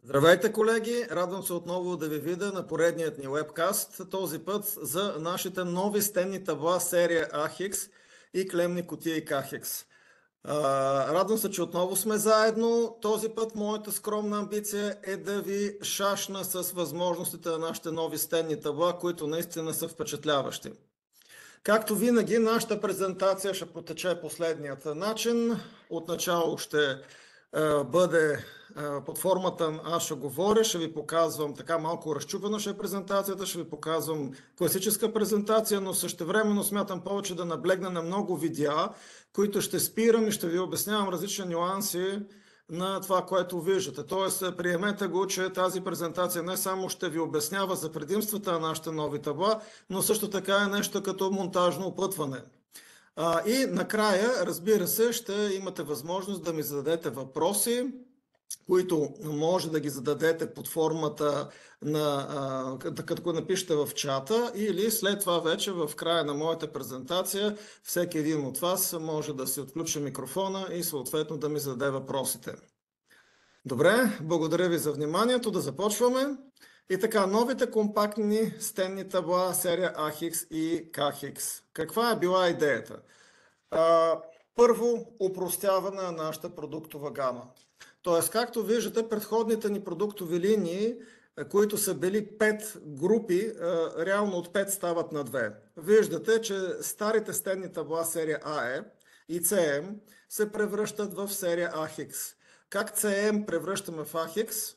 Здравейте, колеги! Радвам се отново да ви видя на поредният ни вебкаст, този път за нашите нови стенни табла серия AHX и клемни кутии KHX. Радвам се, че отново сме заедно. Този път моята скромна амбиция е да ви шашна с възможностите на нашите нови стенни табла, които наистина са впечатляващи. Както винаги, нашата презентация ще протече последният начин. Отначало ще бъде под формата аз ще говоря, ще ви показвам така малко разчупена ще е презентацията, ще ви показвам класическа презентация, но същевременно смятам повече да наблегна на много видеа, които ще спирам и ще ви обяснявам различни нюанси на това, което виждате. Тоест, приемете го, че тази презентация не само ще ви обяснява за предимствата на нашите нови табла, но също така е нещо като монтажно опътване. И накрая, разбира се, ще имате възможност да ми зададете въпроси, които може да ги зададете под формата на, като го напишете в чата, или след това вече в края на моята презентация всеки един от вас може да си отключи микрофона и съответно да ми зададе въпросите. Добре, благодаря ви за вниманието, да започваме. И така, новите компактни стенни табла серия AHX и KHX. Каква е била идеята? Първо, опростяване на нашата продуктова гама. Тоест, както виждате, предходните ни продуктови линии, които са били 5 групи, реално от 5 стават на 2. Виждате, че старите стенни табла серия AE и CM се превръщат в серия AHX. Как CM превръщаме в AHX?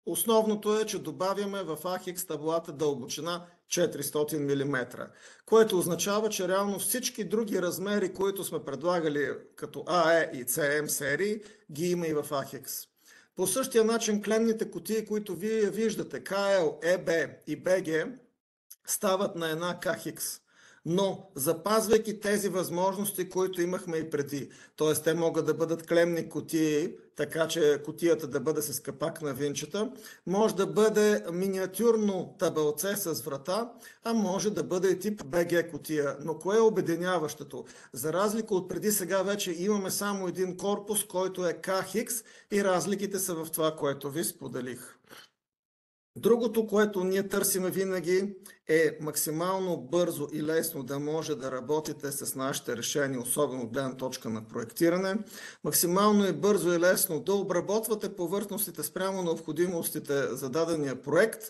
Основното е, че добавяме в AHX таблата дълбочина 400 мм, което означава, че реално всички други размери, които сме предлагали като AE и CM серии, ги има и в AHX. По същия начин клемните кутии, които вие виждате, KL, EB и BG, стават на една KHX. Но запазвайки тези възможности, които имахме и преди, т.е. те могат да бъдат клемни кутии, така че кутията да бъде с капак на винчета, може да бъде миниатюрно табелце с врата, а може да бъде и тип BG кутия. Но кое е обединяващото? За разлика от преди, сега вече имаме само един корпус, който е KHX, и разликите са в това, което ви споделих. Другото, което ние търсим винаги, е максимално бързо и лесно да може да работите с нашите решения, особено от гледна точка на проектиране. Максимално и бързо и лесно да обработвате повърхностите спрямо необходимостите за дадения проект.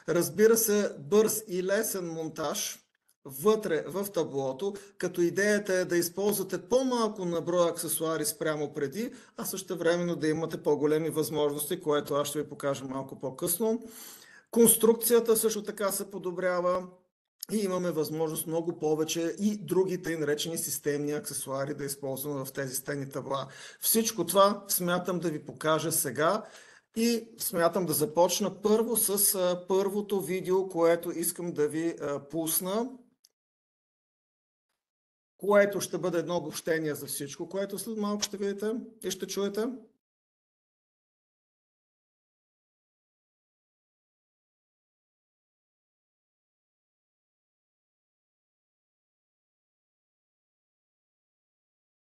Разбира се, бърз и лесен монтаж вътре в таблото, като идеята е да използвате по-малко на брой аксесуари спрямо преди, а същевременно да имате по-големи възможности, което аз ще ви покажа малко по-късно. Конструкцията също така се подобрява и имаме възможност много повече и другите наречени системни аксесуари да използваме в тези стенни табла. Всичко това смятам да ви покажа сега. И смятам да започна първо с първото видео, което искам да ви пусна, което ще бъде едно обобщение за всичко, което след малко ще видите и ще чуете.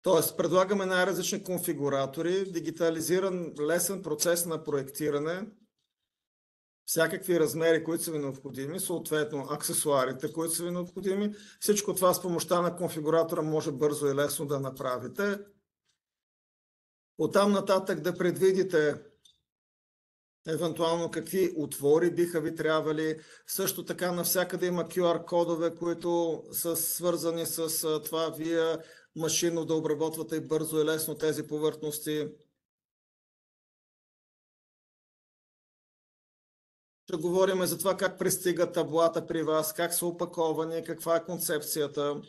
Тоест, предлагаме най-различни конфигуратори, дигитализиран лесен процес на проектиране, всякакви размери, които са ви необходими, съответно аксесуарите, които са ви необходими. Всичко това с помощта на конфигуратора може бързо и лесно да направите. Оттам нататък да предвидите евентуално какви отвори биха ви трябвали. Също така навсякъде има QR кодове, които са свързани с това вие машинно да обработвате бързо и лесно тези повърхности. Ще говорим за това как пристигат таблата при вас, как са опаковани, каква е концепцията,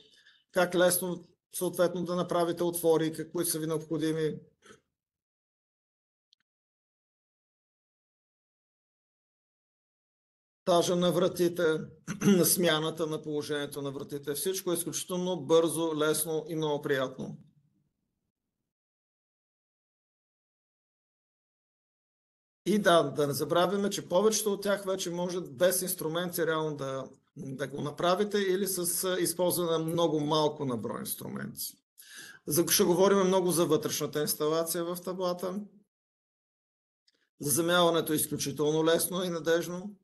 как лесно съответно да направите отвори, какви са ви необходими. Монтажа на вратите, на смяната на положението на вратите. Всичко е изключително бързо, лесно и много приятно. И да не забравяме, че повечето от тях вече може без инструменти реално да го направите или с използване на много малко на брой инструменти. Ще говорим много за вътрешната инсталация в таблата. Заземяването е изключително лесно и надежно.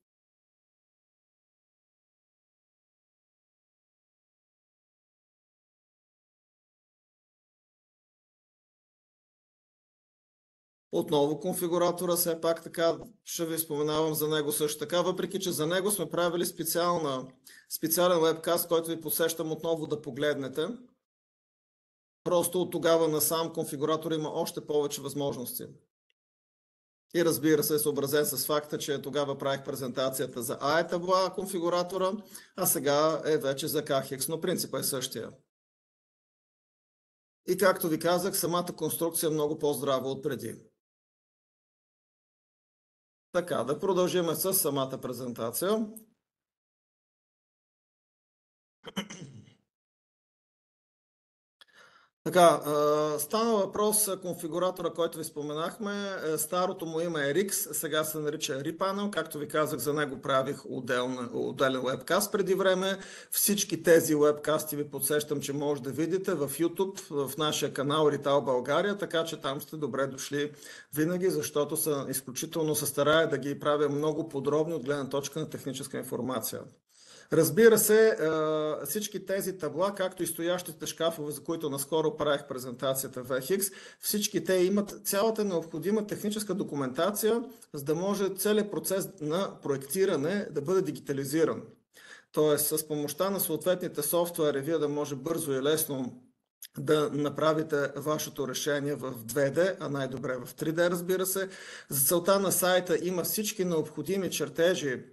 Отново конфигуратора, все пак така ще ви споменавам за него също така, въпреки че за него сме правили специален вебкаст, който ви посещам отново да погледнете. Просто от тогава насам конфигуратор има още повече възможности. И разбира се, съобразен с факта, че тогава правих презентацията за AE табла конфигуратора, а сега е вече за KHX, но принципът е същия. И както ви казах, самата конструкция е много по-здрава от преди. Така, да продължим с самата презентация. Така, стана въпрос конфигуратора, който ви споменахме. Старото му име е RIX, сега се нарича RePanel. Както ви казах, за него правих отделен вебкаст преди време. Всички тези вебкасти ви подсещам, че може да видите в YouTube, в нашия канал Retail България, така че там сте добре дошли винаги, защото изключително се старая да ги правя много подробни от гледна точка на техническа информация. Разбира се, всички тези табла, както и стоящите шкафове, за които наскоро правих презентацията в VHX, всички те имат цялата необходима техническа документация, за да може целият процес на проектиране да бъде дигитализиран. Тоест, с помощта на съответните софтуери, вие да може бързо и лесно да направите вашето решение в 2D, а най-добре в 3D, разбира се. За целта на сайта има всички необходими чертежи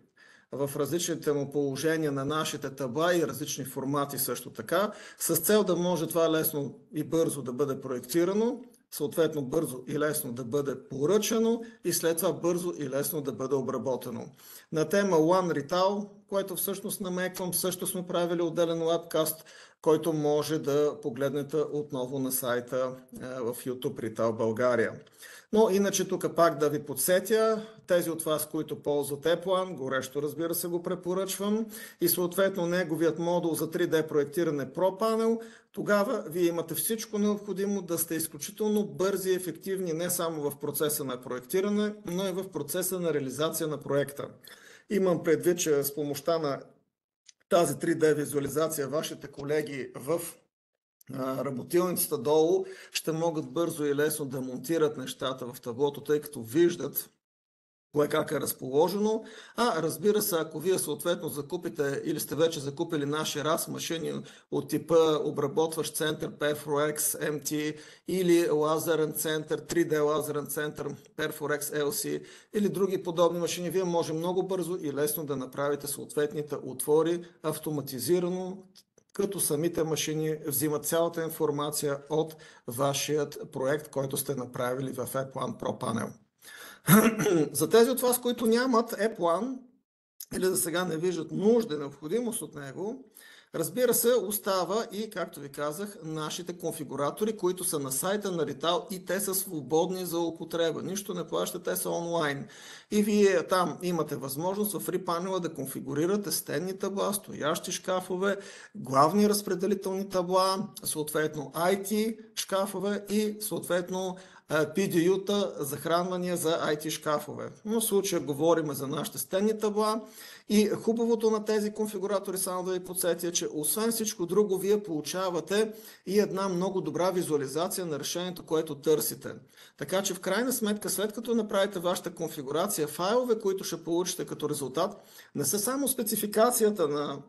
в различните му положения на нашите табла и различни формати също така, с цел да може това лесно и бързо да бъде проектирано, съответно бързо и лесно да бъде поръчано и след това бързо и лесно да бъде обработено. На тема One Retail, което всъщност намеквам, също сме правили отделен лабкаст, който може да погледнете отново на сайта в YouTube Retail България. Но иначе тук пак да ви подсетя, тези от вас, които ползват EPLAN, горещо разбира се го препоръчвам и съответно неговият модул за 3D проектиране ProPanel, тогава вие имате всичко необходимо да сте изключително бързи и ефективни не само в процеса на проектиране, но и в процеса на реализация на проекта. Имам предвид, че с помощта на тази 3D визуализация вашите колеги в работилницата долу ще могат бързо и лесно да монтират нещата в таблото, тъй като виждат кое как е разположено. Разбира се, ако вие съответно закупите или сте вече закупили наши RAS машини от типа обработващ център Perforex MT или лазерен център, 3D лазерен център Perforex LC или други подобни машини, вие може много бързо и лесно да направите съответните отвори автоматизирано, като самите машини взимат цялата информация от вашият проект, който сте направили в EPLAN ProPanel. За тези от вас, които нямат EPLAN или за сега не виждат нужда и необходимост от него, разбира се, остава и, както ви казах, нашите конфигуратори, които са на сайта на Retail и те са свободни за употреба. Нищо не плащате, те са онлайн. И вие там имате възможност в RePanel да конфигурирате стенни табла, стоящи шкафове, главни разпределителни табла, съответно IT шкафове и съответно PDU-та, захранвания за IT шкафове. Но в случая говорим за нашите стенни табла и хубавото на тези конфигуратори, само да ви подсетя, че освен всичко друго, вие получавате и една много добра визуализация на решението, което търсите. Така че в крайна сметка, след като направите вашата конфигурация, файлове, които ще получите като резултат, не са само спецификацията на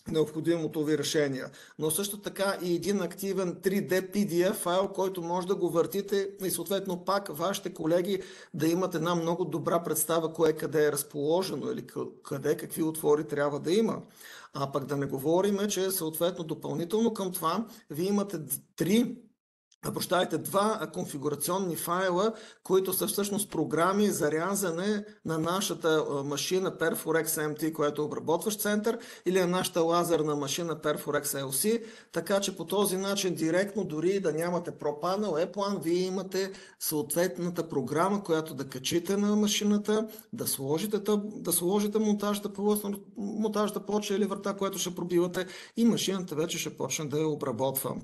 необходимото ви решение, но също така и един активен 3D PDF файл, който може да го въртите и съответно пак вашите колеги да имат една много добра представа кое къде е разположено или къде какви отвори трябва да има. А пък да не говорим, че съответно допълнително към това вие имате два конфигурационни файла, които са всъщност програми за рязане на нашата машина Perforex MT, която е обработващ център, или на нашата лазерна машина Perforex LC, така че по този начин директно, дори да нямате ProPanel, EPLAN, вие имате съответната програма, която да качите на машината, да сложите монтажната плоча или врата, която ще пробивате и машината вече ще почне да я обработва.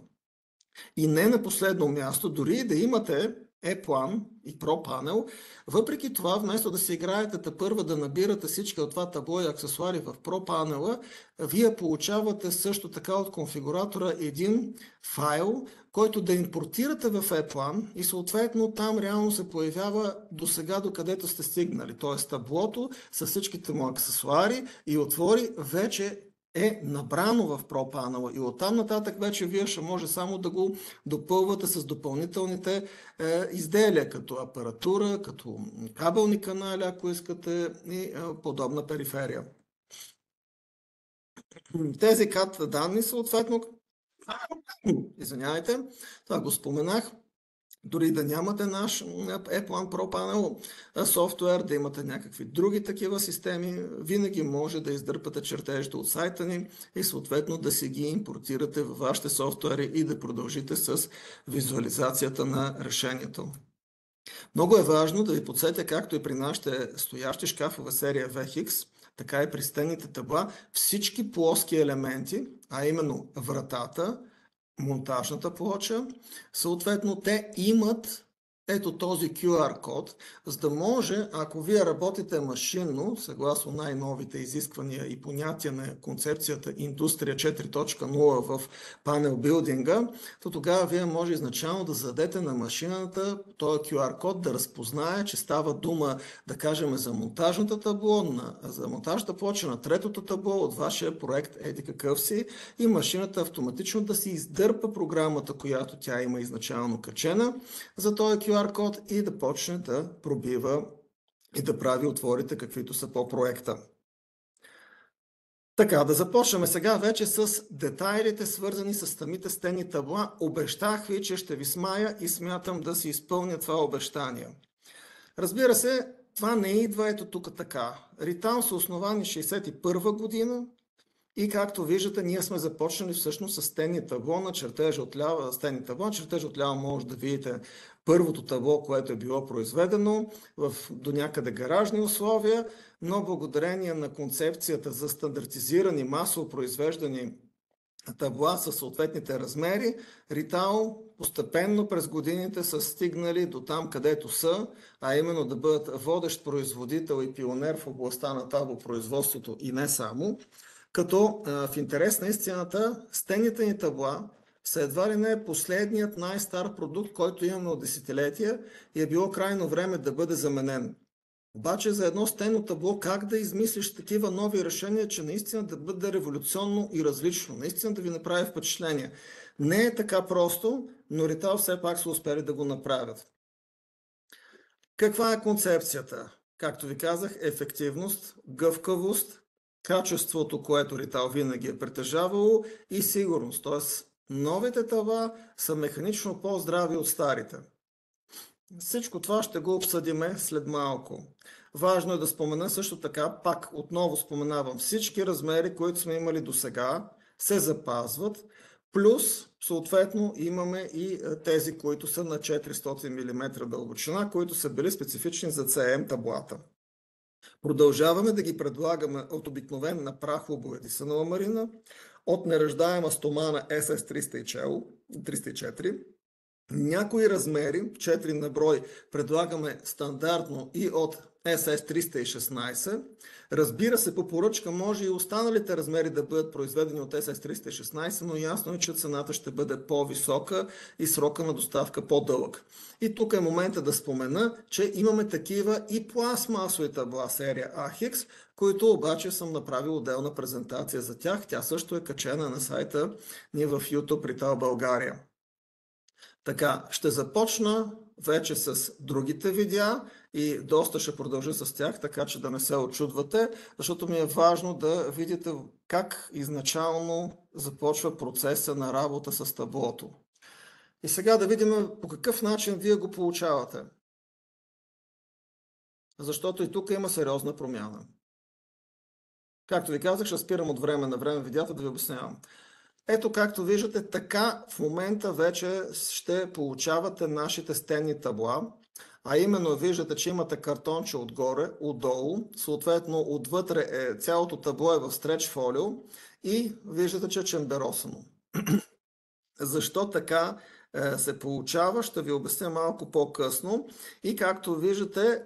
И не на последно място, дори да имате E-Plan и ProPanel. Въпреки това, вместо да си играете тепърва да набирате всички от това табло и аксесуари в ProPanel, вие получавате също така от конфигуратора един файл, който да импортирате в E-Plan и съответно там реално се появява до сега, докъдето сте стигнали. Т.е. таблото с всичките му аксесуари и отвори вече е набрано в ProPanel и оттам нататък вече вие ще може само да го допълвате с допълнителните изделия, като апаратура, като кабелни канали, ако искате, и подобна периферия. Тези CAD данни съответно, извинявайте, това го споменах, дори да нямате наш E-Plan ProPanel софтуер, да имате някакви други такива системи, винаги може да издърпате чертежите от сайта ни и съответно да си ги импортирате във вашите софтуери и да продължите с визуализацията на решението. Много е важно да ви подсетя, както и при нашите стоящи шкафове серия VX, така и при стенните табла, всички плоски елементи, а именно вратата, монтажната плоча, съответно те имат ето този QR код, за да може, ако вие работите машинно, съгласно най-новите изисквания и понятия на концепцията Индустрия 4.0 в панел билдинга, то тогава вие може изначално да зададете на машината този QR код да разпознае, че става дума, да кажем, за монтажната табло, за монтажната плоча на третото табло от вашия проект еди какъв си и машината автоматично да си издърпа програмата, която тя има изначално качена за този QR код и да почне да пробива и да прави отворите, каквито са по проекта. Така, да започнем сега вече с детайлите, свързани с самите стенни табла. Обещах ви, че ще ви смая и смятам да си изпълня това обещание. Разбира се, това не идва ето тук така. Ритал са основани 1961 година. И както виждате, ние сме започнали всъщност с стенни табло на чертежа отляво. Стенни табло на чертежа отляво може да видите първото табло, което е било произведено в до някъде гаражни условия, но благодарение на концепцията за стандартизирани, масово произвеждани табла със съответните размери, Ритал постепенно през годините са стигнали до там, където са, а именно да бъдат водещ производител и пионер в областта на таблопроизводството и не само. Като в интерес на истината, стенните ни табла са едва ли не последният най-стар продукт, който имаме от десетилетия и е било крайно време да бъде заменен. Обаче за едно стенно табло как да измислиш такива нови решения, че наистина да бъде революционно и различно, наистина да ви направи впечатление. Не е така просто, но Ритал все пак са успели да го направят. Каква е концепцията? Както ви казах, ефективност, гъвкавост, качеството, което Ритал винаги е притежавало и сигурност. Т.е. новите табла са механично по-здрави от старите. Всичко това ще го обсъдиме след малко. Важно е да спомена също така, пак отново споменавам, всички размери, които сме имали до сега, се запазват, плюс съответно имаме и тези, които са на 400 мм дълбочина, които са били специфични за CM таблата. Продължаваме да ги предлагаме от обикновена прахово-боядисана ламарина, от неръждаема стомана SS304, някои размери, 4 на брой, предлагаме стандартно и от SS316. Разбира се, по поръчка може и останалите размери да бъдат произведени от SS316, но ясно е, че цената ще бъде по-висока и срока на доставка по-дълъг. И тук е момента да спомена, че имаме такива и пластмасови табла серия AHX, които обаче съм направил отделна презентация за тях. Тя също е качена на сайта ни в YouTube Ритал България. Така, ще започна вече с другите видеа и доста ще продължа с тях, така че да не се очудвате, защото ми е важно да видите как изначално започва процеса на работа с таблото. И сега да видим по какъв начин вие го получавате. Защото и тук има сериозна промяна. Както ви казах, ще спирам от време на време видеята да ви обяснявам. Ето, както виждате, така в момента вече ще получавате нашите стенни табла, а именно виждате, че имате картонче отгоре, отдолу, съответно отвътре цялото табло е в стреч фолио и виждате, че е чемберосано. Защо така се получава. Ще ви обясня малко по-късно. И както виждате,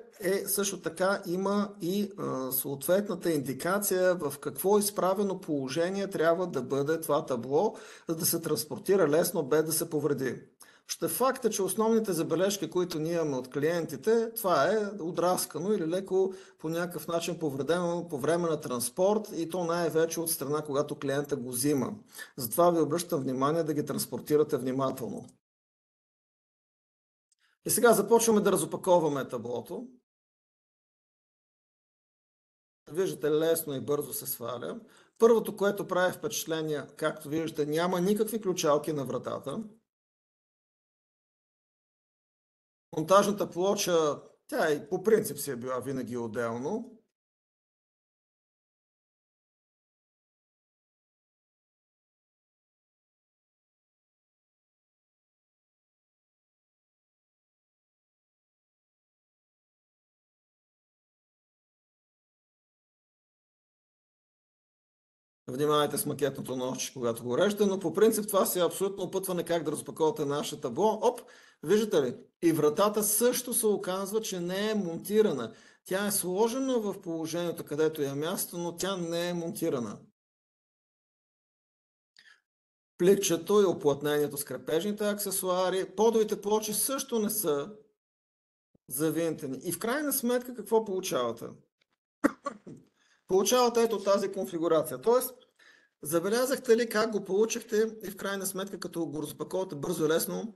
също така има и съответната индикация в какво изправено положение трябва да бъде това табло, за да се транспортира лесно, без да се повреди. Ще факт е, че основните забележки, които ние имаме от клиентите, това е отраскано или леко по някакъв начин повредено по време на транспорт и то най-вече от страна, когато клиента го взима. Затова ви обръщам внимание да ги транспортирате внимателно. И сега започваме да разопаковаме таблото. Виждате, лесно и бързо се сваля. Първото, което прави впечатление, както виждате, няма никакви ключалки на вратата. Монтажната плоча, тя и по принцип си е била винаги отделно. Внимавайте с макетното ножче, когато го режете, но по принцип това си е абсолютно опътване как да разпаковате наше табло. Оп, виждате ли? И вратата също се оказва, че не е монтирана. Тя е сложена в положението, където е място, но тя не е монтирана. Пликчето и оплътнението с крепежните аксесуари, подовите плочи също не са завинтени. И в крайна сметка какво получавате? Получавате ето тази конфигурация. Тоест, забелязахте ли как го получихте и в крайна сметка, като го разпаковате бързо и лесно,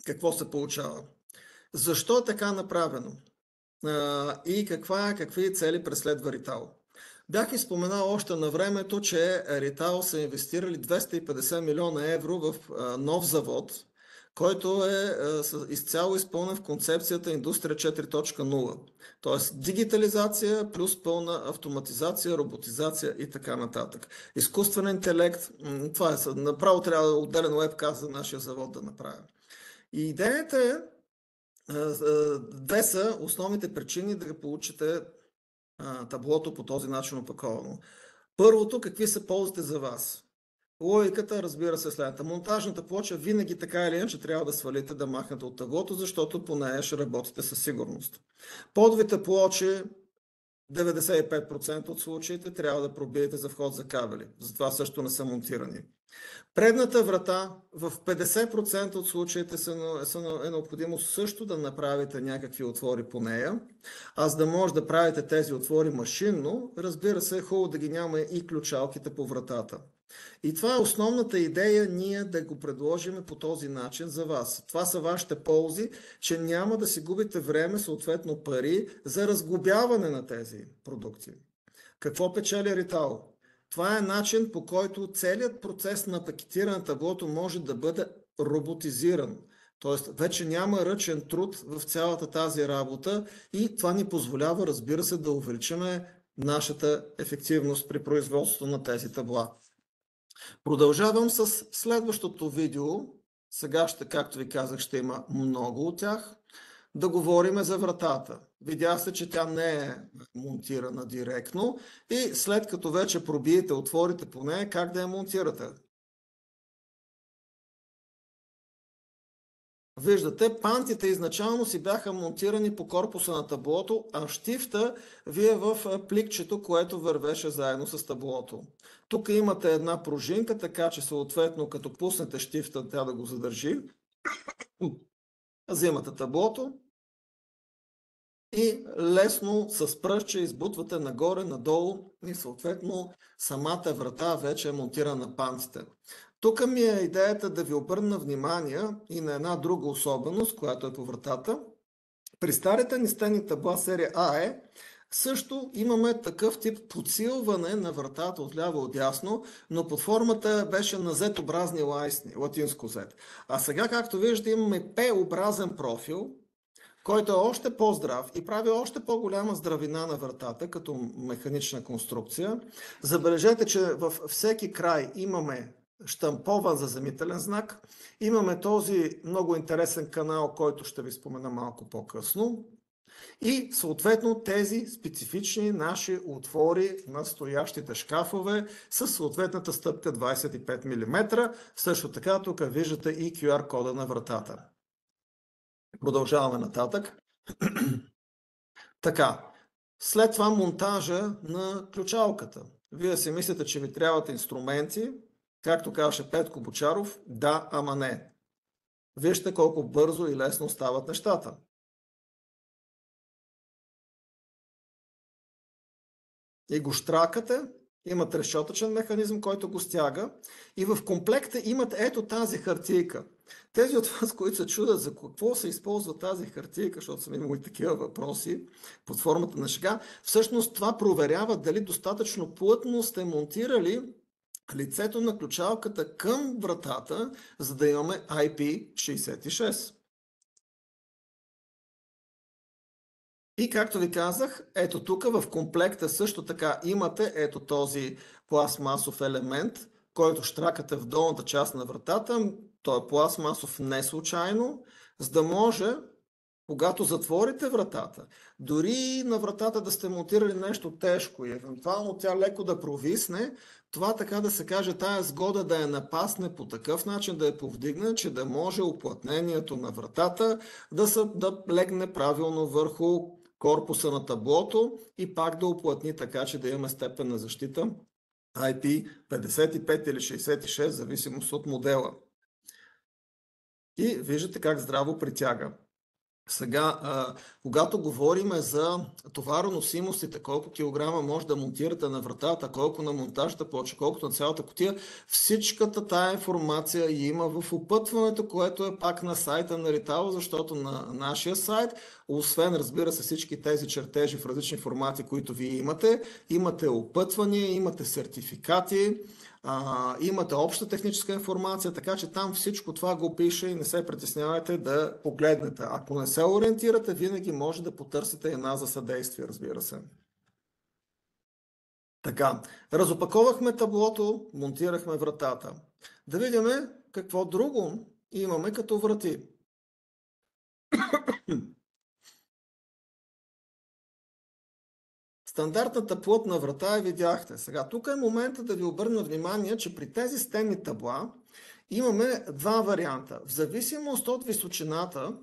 какво се получава? Защо е така направено? И какви цели преследва Rittal? Бях изпоменал още на времето, че Rittal са инвестирали 250 милиона евро в нов завод, който е изцяло изпълнен в концепцията Индустрия 4.0. Т.е. дигитализация плюс пълна автоматизация, роботизация и така нататък. Изкуствен интелект, това е направо трябва да отделен уебкаст за нашия завод да направим. И идеята е, две са основните причини да получите таблото по този начин опаковано. Първото, какви са ползите за вас? Логиката, разбира се, следната. Монтажната плоча винаги така или иначе трябва да свалите, да махнете от таблото, защото по нея ще работите със сигурност. Подовите плочи, 95% от случаите трябва да пробиете за вход за кабели. Затова също не са монтирани. Предната врата в 50% от случаите е необходимо също да направите някакви отвори по нея, а за да може да правите тези отвори машинно, разбира се, е хубаво да ги няма и ключалките по вратата. И това е основната идея ние да го предложим по този начин за вас. Това са вашите ползи, че няма да си губите време, съответно пари, за разглобяване на тези продукти. Какво печели Rittal? Това е начин, по който целият процес на пакетиране на таблото може да бъде роботизиран. Тоест, вече няма ръчен труд в цялата тази работа и това ни позволява, разбира се, да увеличиме нашата ефективност при производството на тези табла. Продължавам с следващото видео. Сега както ви казах, ще има много от тях. Да говорим за вратата. Видя се, че тя не е монтирана директно и след като вече пробиете отворите по нея, как да я монтирате? Виждате, пантите изначално си бяха монтирани по корпуса на таблото, а щифта ви е в пликчето, което вървеше заедно с таблото. Тук имате една пружинка, така че съответно като пуснете щифта, тя да го задържи. Взимате таблото и лесно с пръстче избутвате нагоре, надолу и съответно самата врата вече е монтирана на пантите. Тук ми е идеята да ви обърна внимание и на една друга особеност, която е по вратата. При старите ни стенни табла серия АЕ също имаме такъв тип подсилване на вратата отляво отдясно, но под формата беше на Z-образни лайсни, латинско Z. А сега, както виждате, имаме P-образен профил, който е още по-здрав и прави още по-голяма здравина на вратата като механична конструкция. Забележете, че във всеки край имаме щампован заземителен знак. Имаме този много интересен канал, който ще ви спомена малко по-късно. И съответно тези специфични наши отвори на стоящите шкафове с съответната стъпка 25 мм. Също така тук виждате и QR кода на вратата. Продължаваме нататък. Така, след това монтажа на ключалката. Вие си мислите, че ви трябват инструменти, както казваше Петко Бочаров, да, ама не. Вижте колко бързо и лесно стават нещата. И го щракате, има трешотъчен механизъм, който го стяга и в комплекта имат ето тази хартийка. Тези от вас, които се чудят за какво се използва тази хартийка, защото съм имал и такива въпроси под формата на шега, всъщност това проверява дали достатъчно плътно сте монтирали лицето на ключалката към вратата, за да имаме IP66. И както ви казах, ето тук в комплекта също така имате ето този пластмасов елемент, който щракате в долната част на вратата. Той е пластмасов не случайно, за да може, когато затворите вратата, дори на вратата да сте монтирали нещо тежко и евентуално тя леко да провисне, това така да се каже, тая сгода да я напасне по такъв начин, да я повдигне, че да може уплътнението на вратата да легне правилно върху корпуса на таблото и пак да уплътни така, че да имаме степен на защита IP55 или 66, в зависимост от модела. И виждате как здраво притяга. Сега, когато говорим за товароносимостите, колко килограма може да монтирате на вратата, колко на монтажната плоча, колкото на цялата кутия, всичката тая информация има в опътването, което е пак на сайта на Ritao, защото на нашия сайт, освен, разбира се, всички тези чертежи в различни формати, които вие имате опътвания, имате сертификати, имате обща техническа информация, така че там всичко това го пише и не се притеснявайте да погледнете. Ако не се ориентирате, винаги може да потърсите една за съдействие, разбира се. Така, разопаковахме таблото, монтирахме вратата. Да видим какво друго имаме като врати. Стандартната плътна врата я видяхте. Сега тук е момента да ви обърна внимание, че при тези стенни табла имаме два варианта. В зависимост от височината,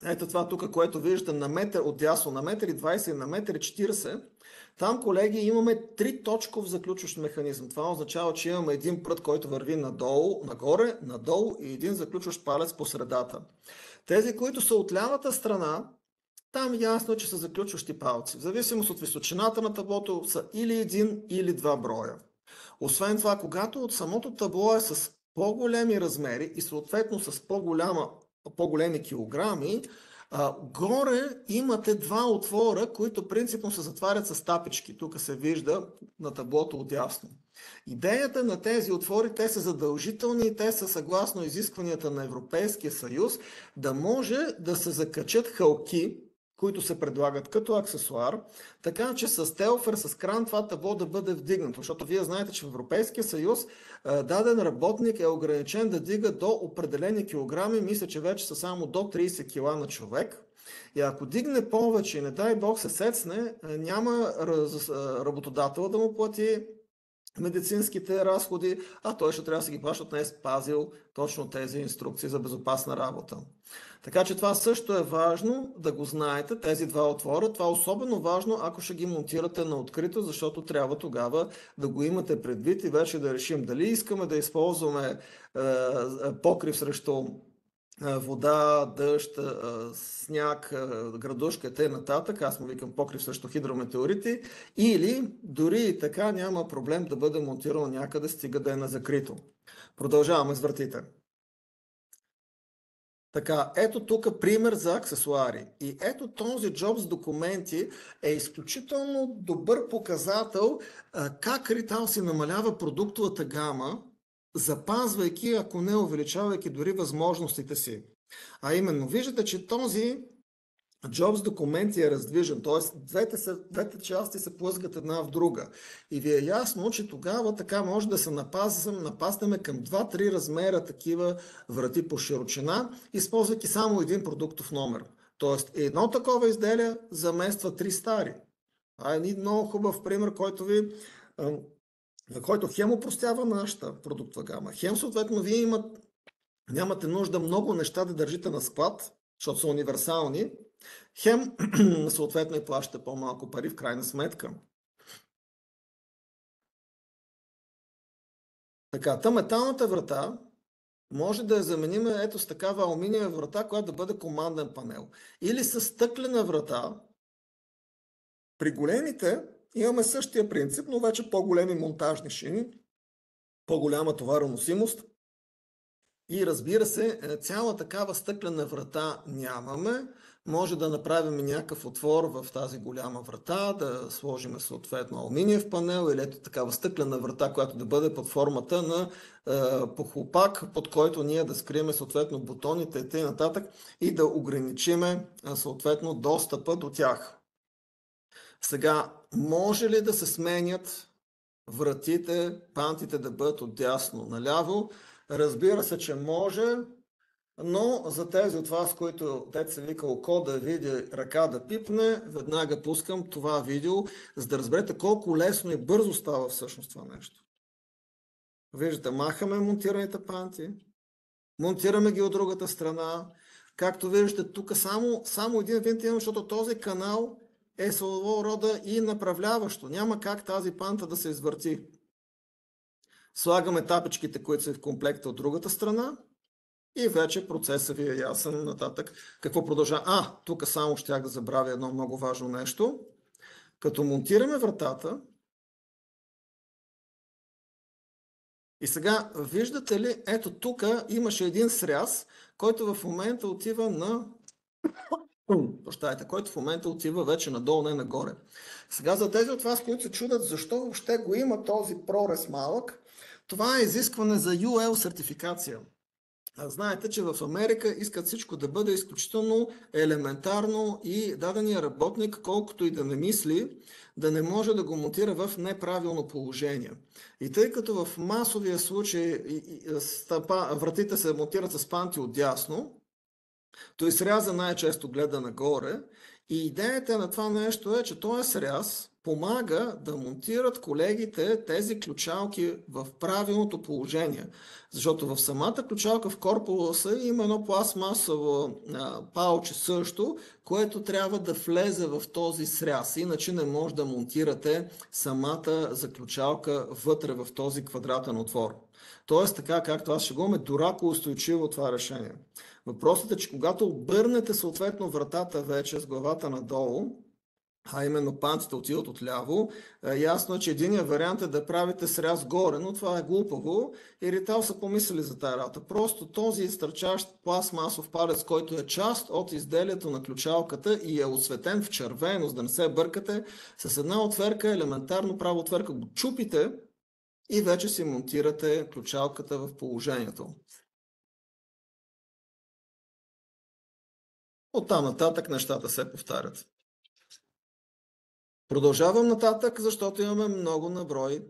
ето това тук, което виждате на метър отдясно, на 1,20 м и на 1,40 м, там, колеги, имаме триточков заключващ механизъм. Това означава, че имаме един прът, който върви надолу, нагоре, надолу и един заключващ палец по средата. Тези, които са от лявата страна, там ясно е, че са заключващи палци. В зависимост от височината на таблото са или един, или два броя. Освен това, когато от самото табло е с по-големи размери и съответно с по-големи килограми, горе имате два отвора, които принципно се затварят с тапички. Тук се вижда на таблото отдясно. Идеята на тези отвори, те са задължителни и те са съгласно изискванията на Европейския съюз, да може да се закачат хълки, които се предлагат като аксесуар, така че с телфер, с кран това табло да бъде вдигнато, защото вие знаете, че в Европейския съюз даден работник е ограничен да дига до определени килограми, мисля, че вече са само до 30 кг на човек. И ако дигне повече и не дай Бог се сецне, няма работодател да му плати медицинските разходи, а той ще трябва да се ги плаща, не е спазил точно тези инструкции за безопасна работа. Така че това също е важно да го знаете, тези два отвора. Това е особено важно, ако ще ги монтирате на открито, защото трябва тогава да го имате предвид и вече да решим дали искаме да използваме покрив срещу вода, дъжд, сняг, градушка и т.н. Аз му викам покрив срещу хидрометеорити, или дори и така няма проблем да бъде монтирано някъде, стига да е на закрито. Продължаваме с вратите. Така, ето тук пример за аксесуари. И ето този джоб с документи е изключително добър показател как Ritao си намалява продуктовата гама, запазвайки, ако не увеличавайки дори възможностите си. А именно, виждате, че този джоб с документи е раздвижен, т.е. двете части се плъзгат една в друга. И ви е ясно, че тогава така може да се напаснем към 2-3 размера такива врати по широчина, използвайки само един продуктов номер. Тоест, едно такова изделие замества 3 стари. Това е един много хубав пример, който хем упростява нашата продуктова гама. Хем, съответно, вие нямате нужда много неща да държите на склад, защото са универсални. Хем, съответно, и плащате по-малко пари в крайна сметка. Така, та металната врата може да я заменим ето с такава алуминиева врата, която да бъде команден панел. Или с стъклена врата. При големите имаме същия принцип, но вече по-големи монтажни шини, по-голяма товароносимост. И разбира се, цяла такава стъклена врата нямаме. Може да направим някакъв отвор в тази голяма врата, да сложим съответно алуминиев панел или ето такава стъклена врата, която да бъде под формата на похлопак, под който ние да скрием съответно бутоните и т.н. и да ограничиме съответно достъпа до тях. Сега, може ли да се сменят вратите, пантите да бъдат отдясно наляво? Разбира се, че може, но за тези от вас, които се вика око да види, ръка да пипне, веднага пускам това видео, за да разберете колко лесно и бързо става всъщност това нещо. Виждате, махаме монтираните панти, монтираме ги от другата страна. Както виждате, тук само един винт имам, защото този канал е своего рода и направляващо. Няма как тази панта да се извърти. Слагаме тапичките, които са в комплекта от другата страна и вече процесът ви е ясен нататък. Какво продължава? Тук само щях да забравя едно много важно нещо. Като монтираме вратата и сега виждате ли, ето тук имаше един сряз, който в момента отива който в момента отива вече надолу, не нагоре. Сега за тези от вас, които се чудят защо въобще го има този прорез малък, това е изискване за UL сертификация. Знаете, че в Америка искат всичко да бъде изключително елементарно и дадения работник, колкото и да не мисли, да не може да го монтира в неправилно положение. И тъй като в масовия случай вратите се монтират с панти отдясно, той сряза най-често гледа нагоре и идеята на това нещо е, че този сряз помага да монтират колегите тези ключалки в правилното положение. Защото в самата ключалка в корпуса има едно пластмасово палче също, което трябва да влезе в този сряз. Иначе не може да монтирате самата заключалка вътре в този квадратен отвор. Тоест, така както аз шегуваме, дорако устойчиво това решение. Въпросът е, че когато обърнете съответно вратата вече с главата надолу, а именно пантите отиват отляво, ясно е, че единият вариант е да правите сряз горе, но това е глупаво и Ритал са помислили за тази работа. Просто този изтърчащ пластмасов палец, който е част от изделието на ключалката и е осветен в червено, за да не се бъркате, с една отверка, елементарно права отверка, го чупите и вече си монтирате ключалката в положението. Оттам нататък нещата се повтарят. Продължавам нататък, защото имаме много наброй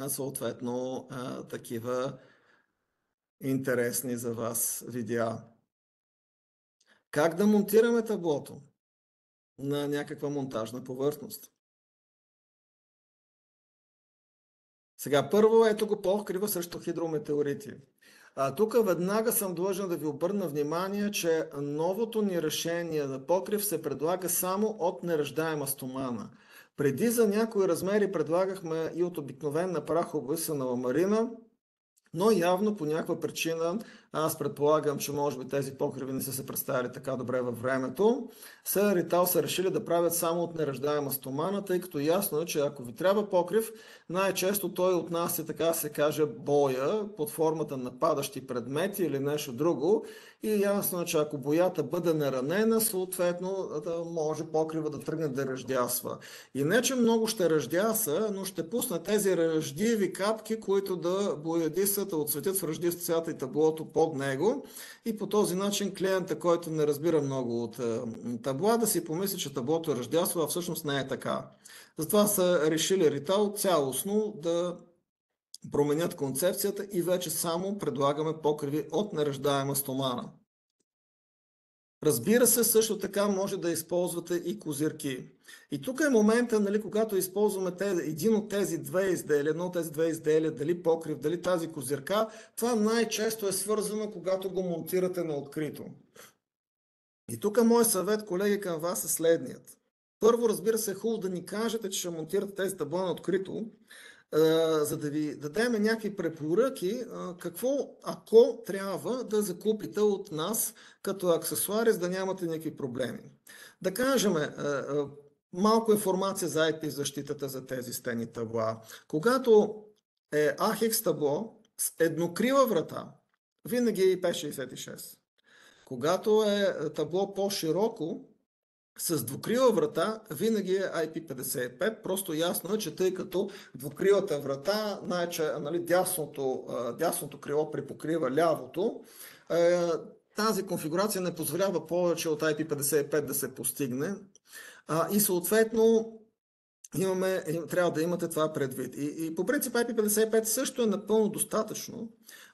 съответно такива интересни за вас видеа. Как да монтираме таблото на някаква монтажна повърхност? Сега първо ето го покрива срещу хидрометеорити. Тук веднага съм длъжен да ви обърна внимание, че новото ни решение на покрив се предлага само от неръждаема стомана. Преди за някои размери предлагахме и от обикновена прахообвисана ламарина, но явно по някаква причина, аз предполагам, че може би тези покриви не са се представили така добре във времето, Ритал са решили да правят само от неръждаема стомана, тъй като ясно е, че ако ви трябва покрив, най-често той отнася, така се каже, боя под формата на падащи предмети или нещо друго и ясно е, че ако боята бъде наранена, съответно може покрива да тръгне да ръждясва. И не, че много ще ръждяса, но ще пусне тези ръждиви капки, които да боядисат, отсветят в ръждив цвят и таблото под него и по този начин клиента, който не разбира много от табла, да си помисли, че таблото е ръждясва, а всъщност не е така. Затова са решили Ритал цялостно да променят концепцията и вече само предлагаме покриви от неръждаема стомана. Разбира се, също така може да използвате и козирки. И тук е момента, нали, когато използваме един от тези две изделия, едно от тези две изделия, дали покрив, дали тази козирка, това най-често е свързано, когато го монтирате на открито. И тук моят съвет, колеги, към вас е следният. Първо, разбира се, е хубаво да ни кажете, че ще монтирате тези табла на открито, за да ви дадем някакви препоръки, какво, ако трябва да закупите от нас като аксесуари, за да нямате никакви проблеми. Да кажем, малко информация за IP защитата за тези стени табла. Когато е AHX табло с еднокрила врата, винаги е IP66. Когато е табло по-широко, с двукрила врата винаги е IP55, просто ясно е, че тъй като двукрилата врата, нали, дясното крило припокрива лявото, тази конфигурация не позволява повече от IP55 да се постигне и съответно трябва да имате това предвид. И по принцип IP55 също е напълно достатъчно,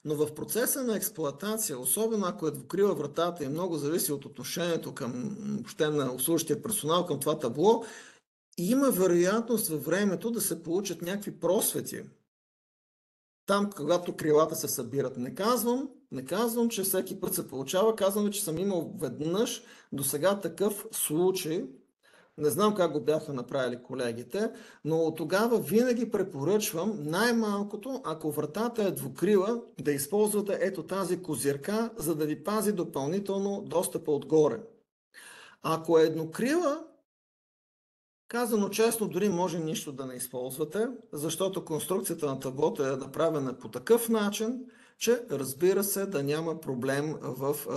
но в процеса на експлоатация, особено ако е двукрила вратата и много зависи от отношението към въобще на обслужващия персонал към това табло, има вероятност във времето да се получат някакви просвети. Там, когато крилата се събират. Не казвам, че всеки път се получава, казвам, че съм имал веднъж до сега такъв случай. Не знам как го бяха направили колегите, но тогава винаги препоръчвам най-малкото, ако вратата е двукрила, да използвате ето тази козирка, за да ви пази допълнително достъпа отгоре. Ако е еднокрила, казано честно, дори може нищо да не използвате, защото конструкцията на таблото е направена по такъв начин, че разбира се да няма проблем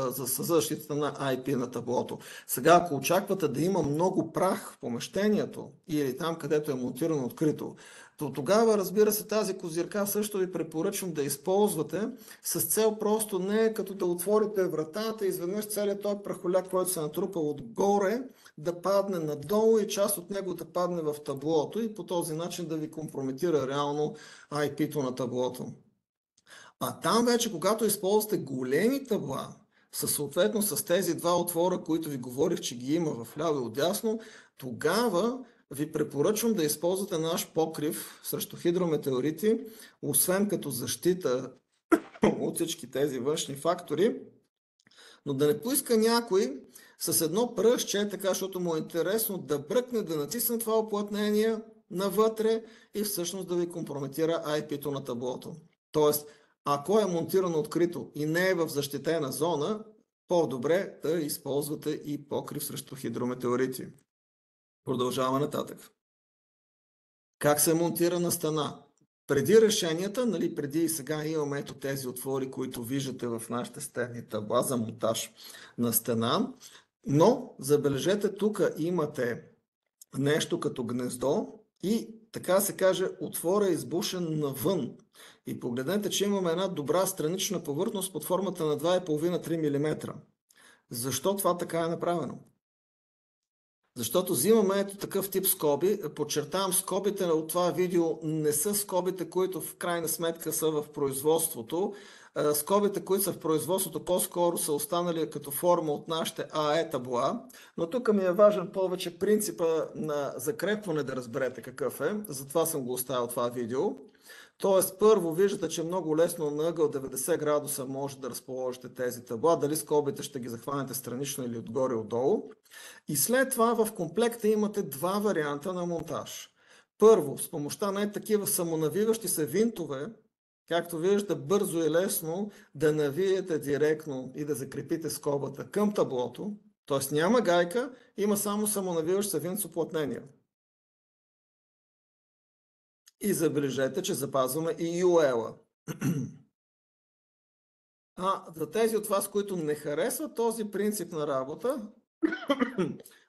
за защитата на IP на таблото. Сега, ако очаквате да има много прах в помещението или там, където е монтирано открито, то тогава, разбира се, тази козирка също ви препоръчвам да използвате с цел просто не като да отворите вратата и изведнъж целият този прахоляк, който се натрупал отгоре, да падне надолу и част от него да падне в таблото и по този начин да ви компрометира реално IP-то на таблото. А там вече, когато използвате големи табла, съответно с тези два отвора, които ви говорих, че ги има в ляво и отдясно, тогава ви препоръчвам да използвате наш покрив срещу хидрометеорити, освен като защита от всички тези външни фактори, но да не поиска някой с едно пръстче, така, защото му е интересно да бръкне, да натисне това оплътнение навътре и всъщност да ви компрометира IP-то на таблото. Тоест, ако е монтирано открито и не е в защитена зона, по-добре да използвате и покрив срещу хидрометеорити. Продължаваме нататък. Как се монтира на стена? Преди решенията, нали, преди и сега имаме ето тези отвори, които виждате в нашите стенни табла за монтаж на стена, но забележете, тук имате нещо като гнездо и така се каже, отвора е избушен навън. И погледнете, че имаме една добра странична повърхност под формата на 2,5-3 мм. Защо това така е направено? Защото взимаме ето такъв тип скоби. Подчертавам, скобите от това видео не са скобите, които в крайна сметка са в производството. Скобите, които са в производството, по-скоро са останали като форма от нашите АЕ табла. Но тук ми е важен повече принципа на закрепване да разберете какъв е. Затова съм го оставил това видео. Тоест, първо виждате, че много лесно на ъгъл 90 градуса може да разположите тези табла, дали скобите ще ги захванете странично или отгоре-отдолу. И след това в комплекта имате два варианта на монтаж. Първо, с помощта на такива самонавиващи се винтове, както виждате, бързо и лесно да навиете директно и да закрепите скобата към таблото, т.е. няма гайка, има само самонавиващ се винт с уплътнение. И забележете, че запазваме и UL-а. За тези от вас, които не харесват този принцип на работа,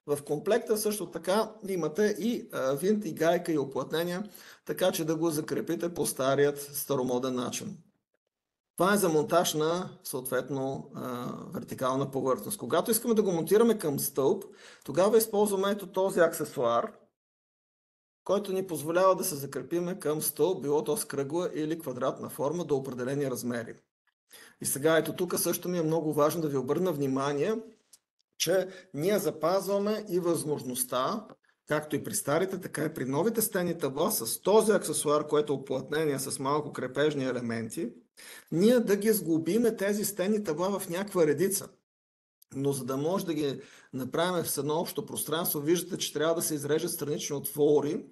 в комплекта също така имате и винт, и гайка, и уплътнения, така че да го закрепите по старият старомоден начин. Това е за монтаж на съответно вертикална повърхност. Когато искаме да го монтираме към стълб, тогава използваме ето този аксесуар, който ни позволява да се закрепиме към стълб, било то с кръгла или квадратна форма до определени размери. И сега ето тук също ми е много важно да ви обърна внимание, че ние запазваме и възможността, както и при старите, така и при новите стенни табла, с този аксесуар, което е уплътнение с малко крепежни елементи, ние да ги сглобиме тези стенни табла в някаква редица. Но за да може да ги направим в едно общо пространство, виждате, че трябва да се изрежат странични отвори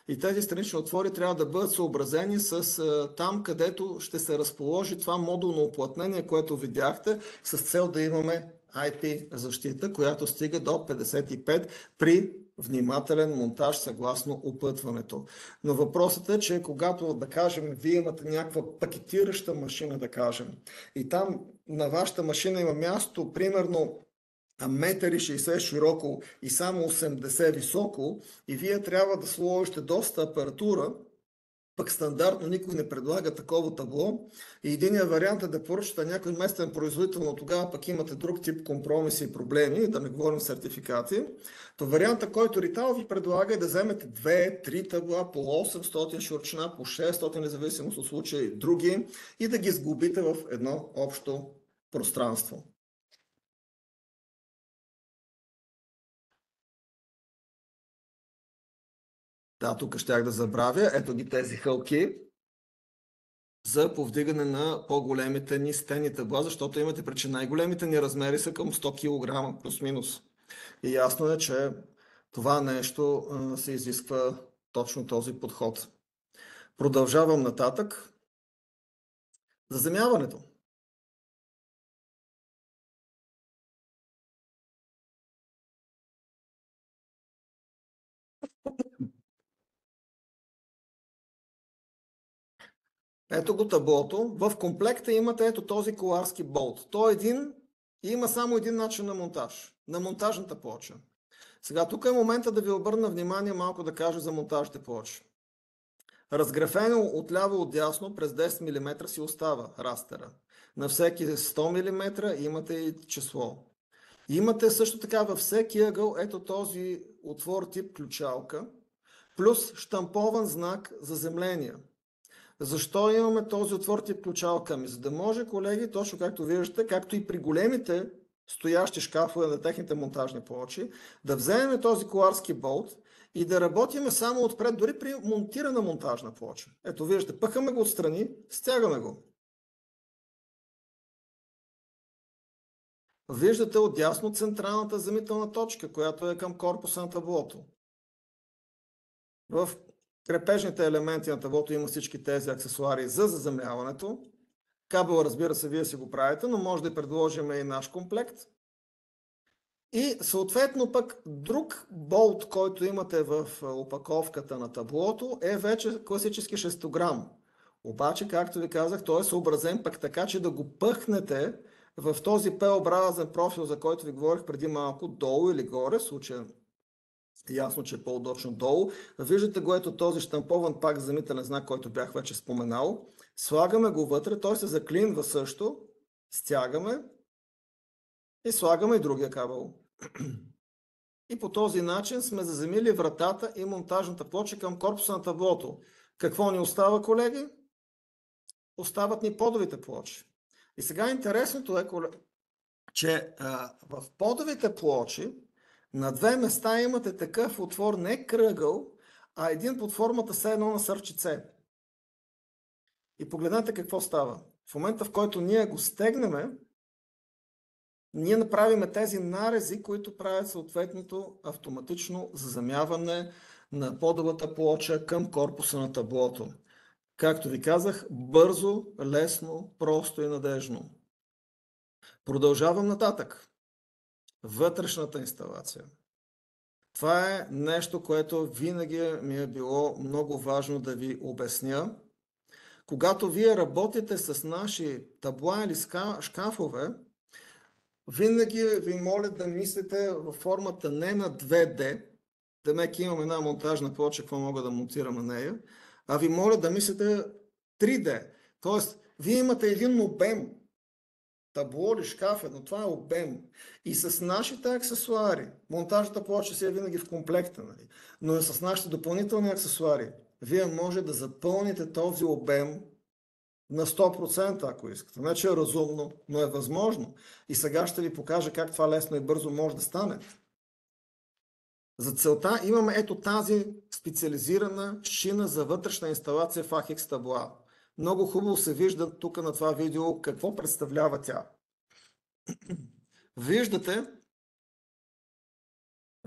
и тези странични отвори трябва да бъдат съобразени с там, където ще се разположи това модулно уплътнение, което видяхте, с цел да имаме IP защита, която стига до 55 при внимателен монтаж съгласно опътването. Но въпросът е, че когато, да кажем, вие имате някаква пакетираща машина, да кажем, и там на вашата машина има място, примерно 1,60 м широко и само 80 високо, и вие трябва да сложите доста апаратура, пък стандартно никой не предлага такова табло. И единият вариант е да поръчате някой местен производител, но тогава пък имате друг тип компромиси и проблеми, да не говорим сертификати. То варианта, който Риtal ви предлага, е да вземете 2-3 табла по 800 широчина, по 600, независимост от случая и други, и да ги сглобите в едно общо пространство. Да, тук щях да забравя. Ето ги тези хълки за повдигане на по-големите ни стенни табла, защото имате пред, че най-големите ни размери са към 100 кг плюс-минус. И ясно е, че това нещо се изисква точно този подход. Продължавам нататък. Заземяването. Ето го таблото. В комплекта имате ето този коларски болт. Той има само един начин на монтаж. На монтажната плоча. Сега тук е момента да ви обърна внимание малко да кажа за монтажните плочи. Разграфено отляво отдясно през 10 мм си остава растера. На всеки 100 мм имате и число. Имате също така във всеки ъгъл ето този отвор тип ключалка, плюс щампован знак за земление. Защо имаме този отвор тип ключалка? За да може, колеги, точно както виждате, както и при големите стоящи шкафове на техните монтажни плочи, да вземем този коларски болт и да работиме само отпред, дори при монтирана монтажна плоча. Ето виждате, пъхаме го отстрани, стягаме го. Виждате отдясно централната замителна точка, която е към корпуса на таблото. В крепежните елементи на таблото има всички тези аксесуари за заземляването. Кабела, разбира се, вие си го правите, но може да предложим и наш комплект. И съответно пък друг болт, който имате в опаковката на таблото, е вече класически 6 грам. Обаче, както ви казах, той е съобразен пък така, че да го пъхнете в този П-образен профил, за който ви говорих преди малко, долу или горе, в случая ясно, че е по-удачно долу. Виждате го ето този щампован пак замителен знак, който бях вече споменал. Слагаме го вътре, той се заклинва също, стягаме и слагаме и другия кабел. И по този начин сме заземили вратата и монтажната плоча към корпуса на таблото. Какво ни остава, колеги? Остават ни подовите плочи. И сега интересното е, че в подовите плочи на две места имате такъв отвор, не кръгъл, а един под формата все едно на сърчице. И погледнете какво става. В момента, в който ние го стегнем, ние направиме тези нарези, които правят съответното автоматично заземяване на подовата плоча към корпуса на таблото. Както ви казах, бързо, лесно, просто и надежно. Продължавам нататък. Вътрешната инсталация. Това е нещо, което винаги ми е било много важно да ви обясня. Когато вие работите с наши табла или шкафове, винаги ви моля да мислите във формата не на 2D, демек имам една монтажна плоча, какво мога да монтирам на нея, а ви моля да мислите 3D. Тоест, вие имате един обем, табло или шкаф, но това е обем. И с нашите аксесуари, монтажната плоча си е винаги в комплекта, нали? Но и с нашите допълнителни аксесуари, вие може да запълните този обем на 100%, ако искате. Не, че е разумно, но е възможно. И сега ще ви покажа как това лесно и бързо може да стане. За целта имаме ето тази специализирана шина за вътрешна инсталация в AHX Tableau. Много хубаво се вижда тук на това видео какво представлява тя. Виждате,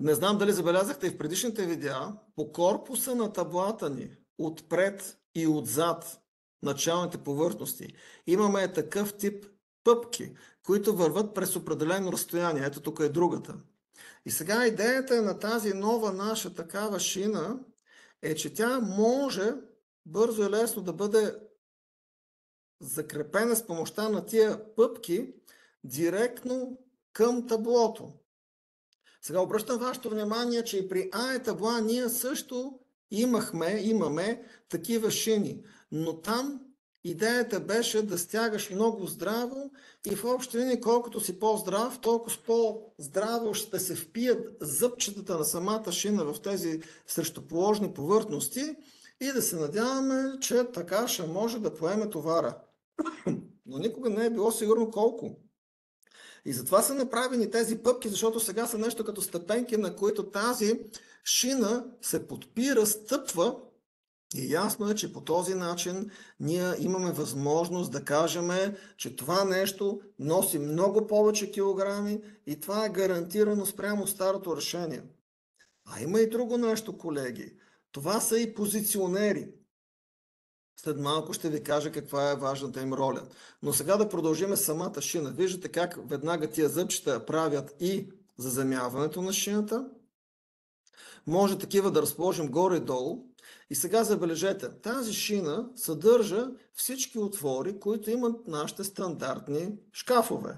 не знам дали забелязахте и в предишните видеа, по корпуса на таблата ни, отпред и отзад, началните повърхности, имаме такъв тип пъпки, които върват през определено разстояние. Ето тук е другата. И сега идеята на тази нова наша такава шина е, че тя може бързо и лесно да бъде закрепена с помощта на тия пъпки директно към таблото. Сега обръщам вашето внимание, че и при iTableau ние също имаме такива шини, но там идеята беше да стягаш много здраво и в общи линии колкото си по-здрав, толкова по-здраво ще се впият зъбчетата на самата шина в тези срещуположни повърхности и да се надяваме, че така ще може да поеме товара. Но никога не е било сигурно колко. И затова са направени тези пъпки, защото сега са нещо като стъпенки, на които тази шина се подпира, стъпва и ясно е, че по този начин ние имаме възможност да кажем, че това нещо носи много повече килограми и това е гарантирано спрямо старото решение. А има и друго нещо, колеги. Това са и позиционери. След малко ще ви кажа каква е важната им роля. Но сега да продължим самата шина. Виждате как веднага тия зъбчета правят и заземяването на шината. Може такива да разположим горе-долу. И сега забележете, тази шина съдържа всички отвори, които имат нашите стандартни шкафове.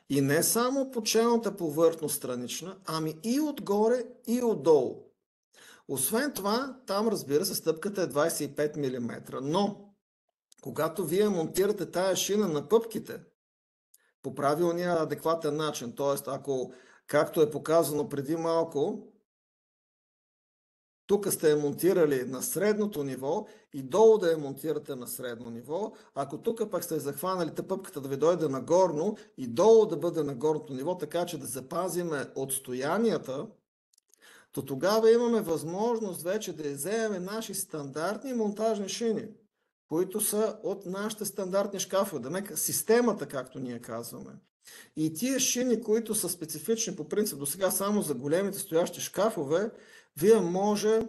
И не само по челната повърхност странична, ами и отгоре, и отдолу. Освен това, там разбира се стъпката е 25 мм, но когато вие монтирате тая шина на пъпките по правилния адекватен начин, т.е. ако, както е показано преди малко, тук сте я монтирали на средното ниво и долу да я монтирате на средно ниво, ако тук пък сте захванали пъпката да ви дойде нагорно и долу да бъде на горното ниво, така че да запазиме отстоянията, то тогава имаме възможност вече да вземем наши стандартни монтажни шини, които са от нашите стандартни шкафове, да нека системата, както ние казваме. И тия шини, които са специфични по принцип до сега само за големите стоящи шкафове, вие може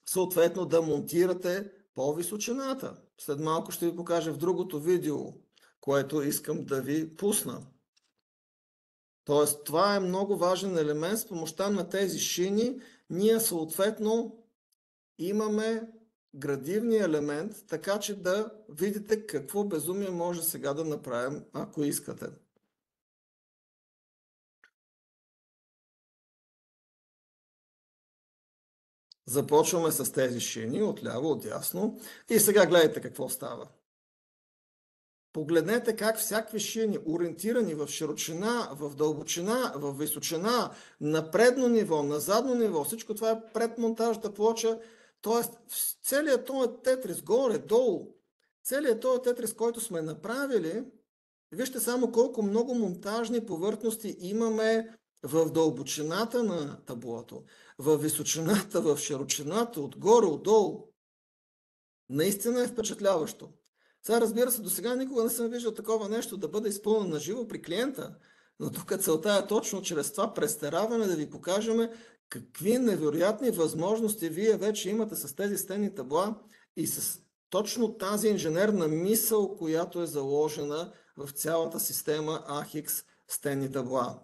съответно да монтирате по височината. След малко ще ви покажа в другото видео, което искам да ви пусна. Тоест, това е много важен елемент. С помощта на тези шини ние съответно имаме градивния елемент, така че да видите какво безумие може сега да направим, ако искате. Започваме с тези шини, отляво, отдясно. И сега гледайте какво става. Погледнете как всякакви шини, ориентирани в широчина, в дълбочина, в височина, на предно ниво, на задно ниво, всичко това е предмонтажната плоча, т.е. целият този тетрис, горе, долу, целият този тетрис, който сме направили, вижте само колко много монтажни повърхности имаме в дълбочината на таблото, в височината, в широчината, отгоре, отдолу. Наистина е впечатляващо. Сега, разбира се, до сега никога не съм виждал такова нещо да бъде изпълнено на живо при клиента, но тук целта е точно чрез това престараване да ви покажем какви невероятни възможности вие вече имате с тези стенни табла и с точно тази инженерна мисъл, която е заложена в цялата система AHX стенни табла.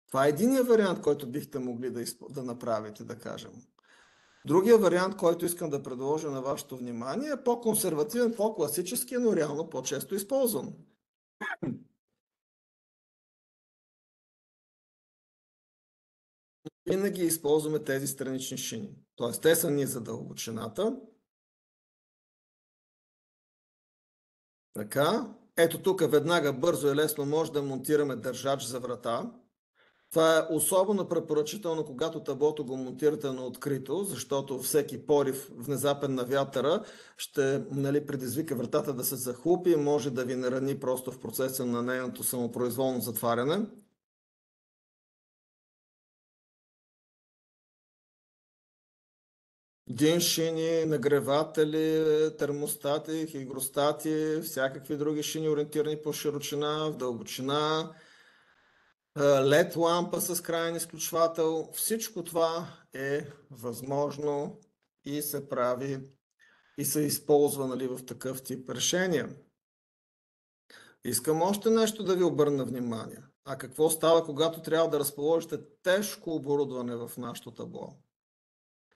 Това е единият вариант, който бихте могли да направите, да кажем. Другия вариант, който искам да предложа на вашето внимание, е по-консервативен, по-класически, но реално по-често използван. Винаги използваме тези странични шини. Т.е. те са ни за дълбочината. Така. Ето тук веднага бързо и лесно може да монтираме държач за врата. Това е особено препоръчително, когато таблото го монтирате на открито, защото всеки порив внезапен на вятъра ще предизвика вратата да се захлупи и може да ви нарани просто в процеса на нейното самопроизволно затваряне. Шини, нагреватели, термостати, хигростати, всякакви други шини, ориентирани по широчина, в дълбочина, LED лампа с крайен изключвател. Всичко това е възможно и се прави и се използва в такъв тип решения. Искам още нещо да ви обърна внимание. А какво става, когато трябва да разположите тежко оборудване в нашото табло?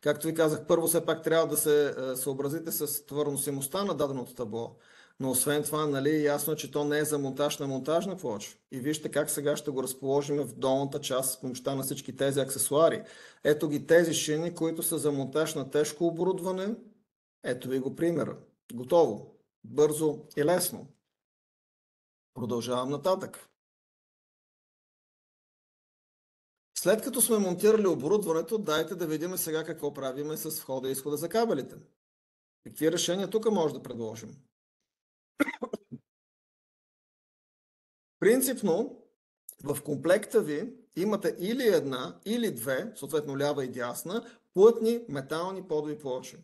Както ви казах, първо все пак трябва да се съобразите с товароносимостта на даденото табло. Но освен това, ясно е, че то не е за монтаж на монтажна плоча. И вижте как сега ще го разположим в долната част с помощта на всички тези аксесуари. Ето ги тези шини, които са за монтаж на тежко оборудване. Ето ви го примера. Готово. Бързо и лесно. Продължавам нататък. След като сме монтирали оборудването, дайте да видим сега какво правим с входа и изхода за кабелите. Какви решения тук може да предложим? Принципно, в комплекта ви имате или една, или две, съответно лява и дясна, плътни метални подови плочи.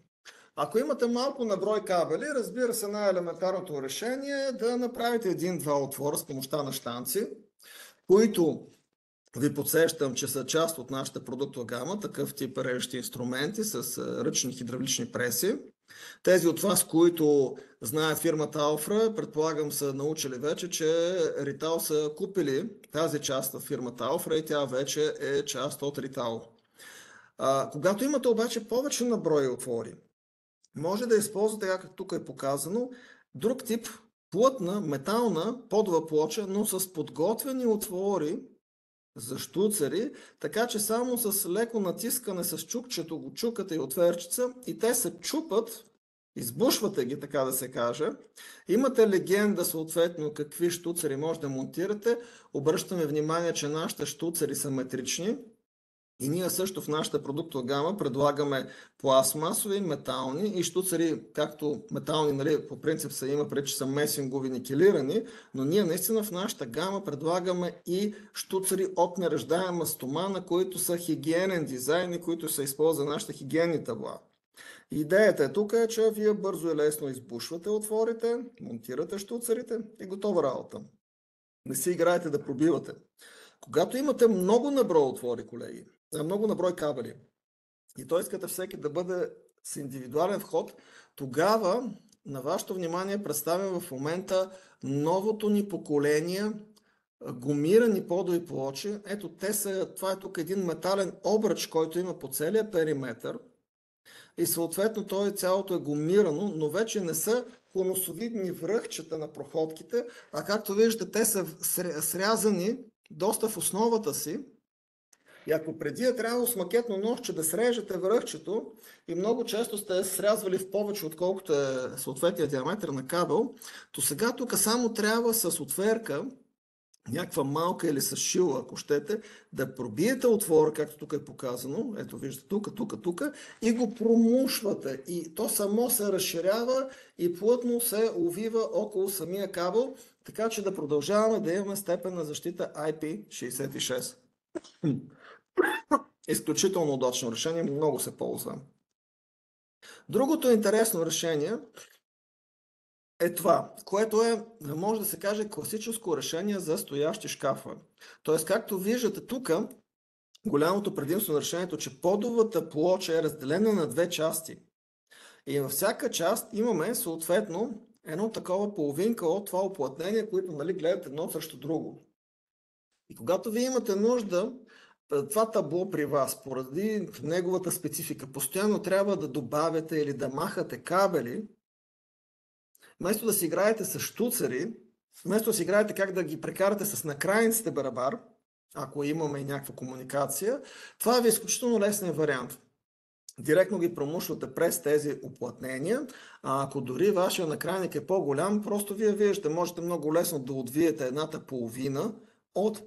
Ако имате малко наброй кабели, разбира се, най-елементарното решение е да направите един-два отвора с помощта на щанци, които ви подсещам, че са част от нашата продуктова гама, такъв тип режещи инструменти с ръчни хидравлични преси. Тези от вас, които знаят фирмата Alfra, предполагам са научили вече, че Rittal са купили тази част от фирмата Alfra и тя вече е част от Rittal. Когато имате обаче повече наброи отвори, може да използвате, както тук е показано, друг тип плътна, метална подова плоча, но с подготвени отвори за щуцери, така че само с леко натискане с чукчето го чукате и отверчица и те се чупат, избушвате ги, така да се каже. Имате легенда съответно какви щуцери може да монтирате. Обръщаме внимание, че нашите щуцери са метрични и ние също в нашата продуктова гама предлагаме пластмасови, метални и щуцери, както метални, по принцип са има преди, че са месингови, никелирани, но ние наистина в нашата гама предлагаме и щуцери от неръждаема стомана, които са хигиенен дизайн и които се използват за нашите хигиенни табла. Идеята е тук, че вие бързо и лесно избушвате отворите, монтирате щуцерите и готова работа. Не си играете да пробивате. Когато имате много наброй отвори, колеги, много наброй кабели и то искате всеки да бъде с индивидуален вход, тогава на вашето внимание представям в момента новото ни поколение гумирани подови плочи. Ето това е тук един метален обръч, който има по целия периметър и съответно цялото е гумирано, но вече не са конусовидни връхчета на проходките, а както виждате те са срязани доста в основата си. И ако преди е трябвало с макетно ножче да срежете връхчето и много често сте срязвали в повече, отколкото е съответния диаметър на кабел, то сега тук само трябва с отверка, някаква малка или с шила, ако щете, да пробиете отвора, както тук е показано, ето виждате тук, и го промушвате. И то само се разширява и плътно се увива около самия кабел, така че да продължаваме да имаме степен на защита IP66. Изключително удачно решение, много се ползва. Другото интересно решение е това, което е, може да се каже, класическо решение за стоящи шкафове. Тоест, както виждате тук, голямото предимство на решението е, че подовата плоча е разделена на две части. И във всяка част имаме съответно едно такова половинка от това уплътнение, които гледат едно срещу друго. И когато вие имате нужда, това табло при вас, поради неговата специфика, постоянно трябва да добавяте или да махате кабели, вместо да си играете с щуцери, вместо да си играете как да ги прекарате с накрайниците барабар, ако имаме и някаква комуникация, това ви е изключително лесен вариант. Директно ги промушвате през тези уплътнения, а ако дори вашия накрайник е по-голям, просто вие виждате, можете много лесно да отвиете едната половина от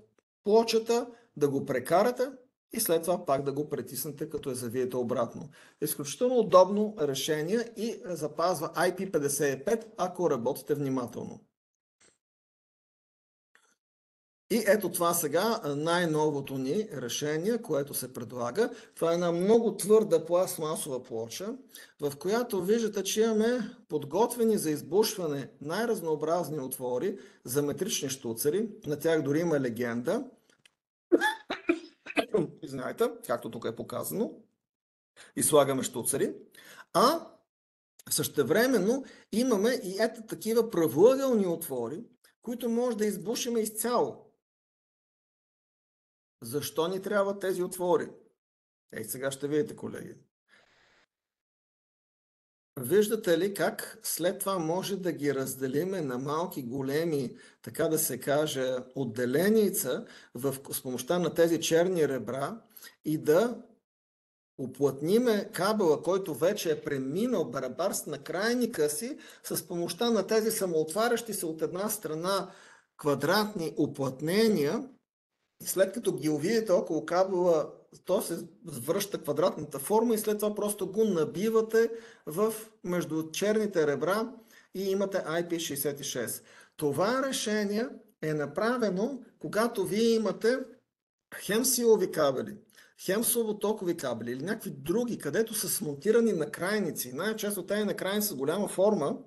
плочата да го прекарате и след това пак да го притиснете, като я завиете обратно. Изключително удобно решение и запазва IP55, ако работите внимателно. И ето това сега най-новото ни решение, което се предлага. Това е една много твърда пластмасова плоча, в която виждате, че имаме подготвени за избушване най-разнообразни отвори за метрични щуцери. На тях дори има легенда. Знаете, както тук е показано. И слагаме щуцери. А същевременно имаме и ето такива правоъгълни отвори, които може да избушиме изцяло. Защо ни трябват тези отвори? Ей, сега ще видите, колеги. Виждате ли как след това може да ги разделиме на малки, големи, така да се каже, отделеница с помощта на тези черни ребра и да уплътниме кабела, който вече е преминал барабарст на крайника си, с помощта на тези самоотварящи се от една страна квадратни уплътнения. И след като ги увидите около кабела, то се връща квадратната форма и след това просто го набивате между черните ребра и имате IP66. Това решение е направено, когато вие имате хем силови кабели, хем слаботокови кабели или някакви други, където са смонтирани накрайници. Най-често тези накрайници с голяма форма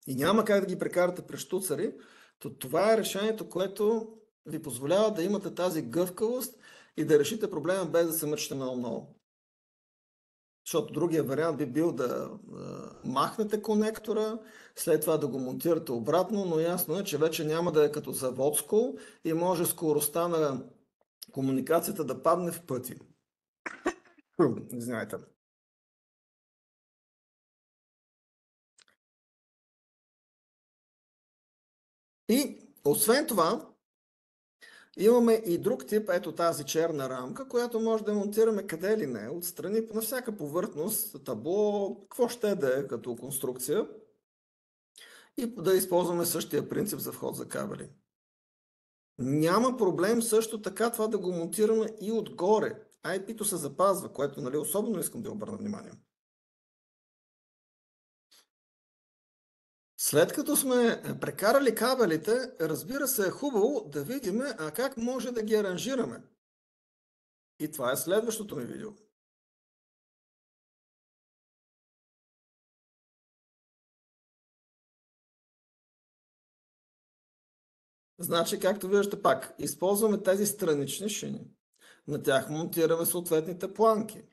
и няма как да ги прекарате през щуцари, то това е решението, което ви позволява да имате тази гъвкавост и да решите проблема без да се мъчите много. Защото другия вариант би бил да махнете конектора, след това да го монтирате обратно, но ясно е, че вече няма да е като заводско и може скоростта на комуникацията да падне в пъти. Извинявайте. И освен това, имаме и друг тип, ето тази черна рамка, която може да монтираме къде ли не, отстрани на всяка повърхност, табло, какво ще да е като конструкция и да използваме същия принцип за вход за кабели. Няма проблем също така това да го монтираме и отгоре. IP-то се запазва, което особено искам да обърна внимание. След като сме прекарали кабелите, разбира се е хубаво да видим как може да ги аранжираме. И това е следващото ми видео. Значи, както виждате пак, използваме тези странични шини. На тях монтираме съответните планки.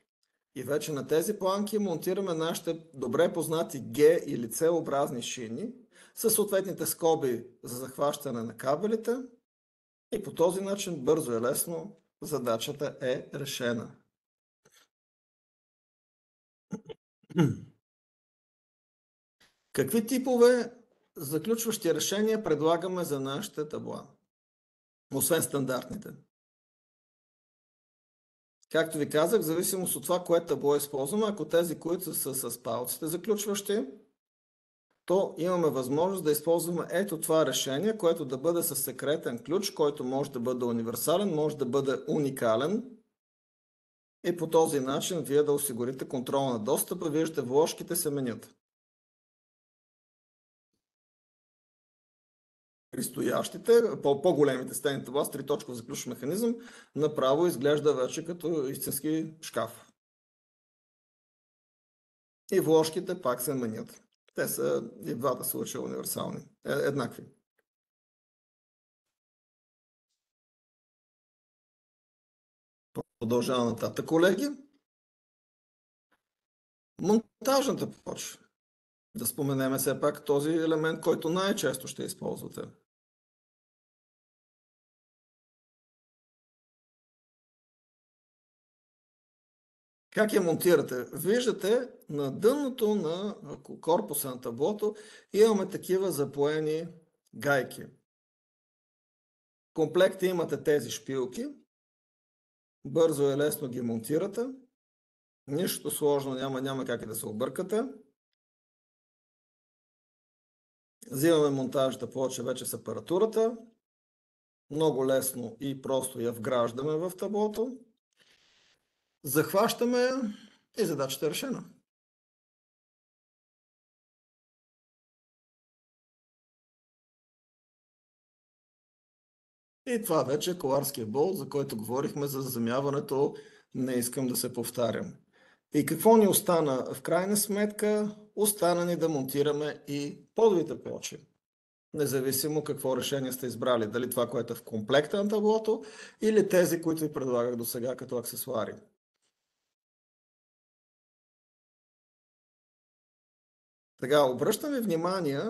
И вече на тези планки монтираме нашите добре познати G или C-образни шини със съответните скоби за захващане на кабелите. И по този начин бързо и лесно задачата е решена. Какви типове заключващи решения предлагаме за нашите табла? Освен стандартните. Както ви казах, в зависимост от това, кое табло използваме, ако тези, които са с палците заключващи, то имаме възможност да използваме ето това решение, което да бъде със секретен ключ, който може да бъде универсален, може да бъде уникален. И по този начин вие да осигурите контрол на достъпа. Виждате, вложките се менят. При стоящите, по-големите стени табла с триточков заключващ механизъм, направо изглежда вече като истински шкаф. И вложките пак се менят. Те са и двата случая универсални, еднакви. Продължавам нататък, колеги. Монтажната плоча. Да споменеме все пак този елемент, който най-често ще използвате. Как я монтирате? Виждате на дъното на корпуса на таблото имаме такива запоени гайки. В комплекта имате тези шпилки. Бързо и лесно ги монтирате. Нищо сложно няма как и да се объркате. Взимаме монтажната плоча вече с апаратурата. Много лесно и просто я вграждаме в таблото. Захващаме я и задачата е решена. И това вече е коларския болт, за който говорихме за заземяването. Не искам да се повтарям. И какво ни остана в крайна сметка? Остана ни да монтираме и подовите плочи. Независимо какво решение сте избрали. Дали това, което е в комплекта на таблото, или тези, които ви предлагах до сега като аксесуари. Сега, обръщаме внимание,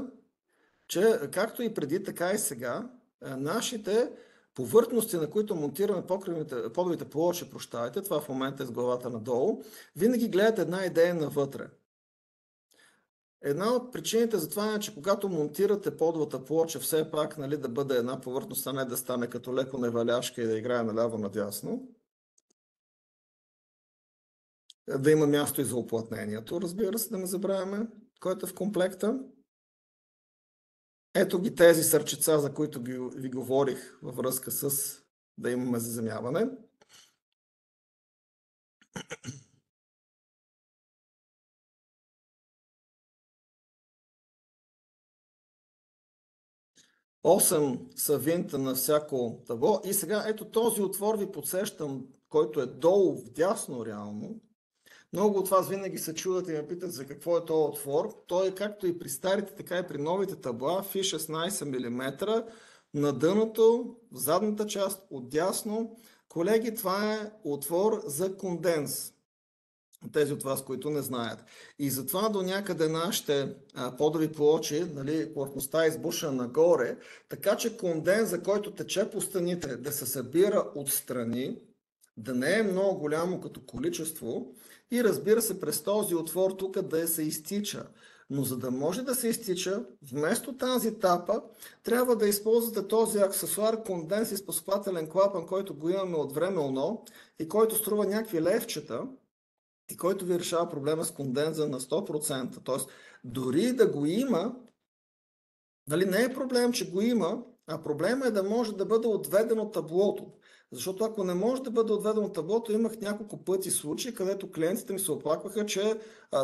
че както и преди, така и сега, нашите повърхности, на които монтираме подовите плочи, това в момента е с главата надолу, винаги гледат една идея навътре. Една от причините за това е, че когато монтирате подовата плоча, все пак да бъде една повърхност, а не да стане като леко неваляшка и да играе наляво-надясно. Да има място и за уплътнението, разбира се, да не забравяме, който е в комплекта. Ето ги тези сърчица, за които ви говорих във връзка с да имаме заземяване. Осем са винта на всяко табло. И сега ето този отвор ви подсещам, който е долу вдясно реално. Много от вас винаги се чудят и ме питат за какво е този отвор. Той е както и при старите, така и при новите табла, фи 16 мм на дъното, в задната част, отдясно. Колеги, това е отвор за конденс. Тези от вас, които не знаят. И затова до някъде нашите подови плочи, плътността е избушена нагоре, така че конденс, за който тече по стените, да се събира отстрани, да не е много голямо като количество и разбира се през този отвор тук да се изтича. Но за да може да се изтича, вместо тази тапа, трябва да използвате този аксесуар конденс изпусквателен клапан, който го имаме от време и който струва някакви левчета и който ви решава проблема с конденза на 100%. Тоест, дори да го има, не е проблем, че го има, а проблема е да може да бъде отведен от таблото. Защото ако не може да бъде отведено от таблото, имах няколко пъти случаи, където клиентите ми се оплакваха, че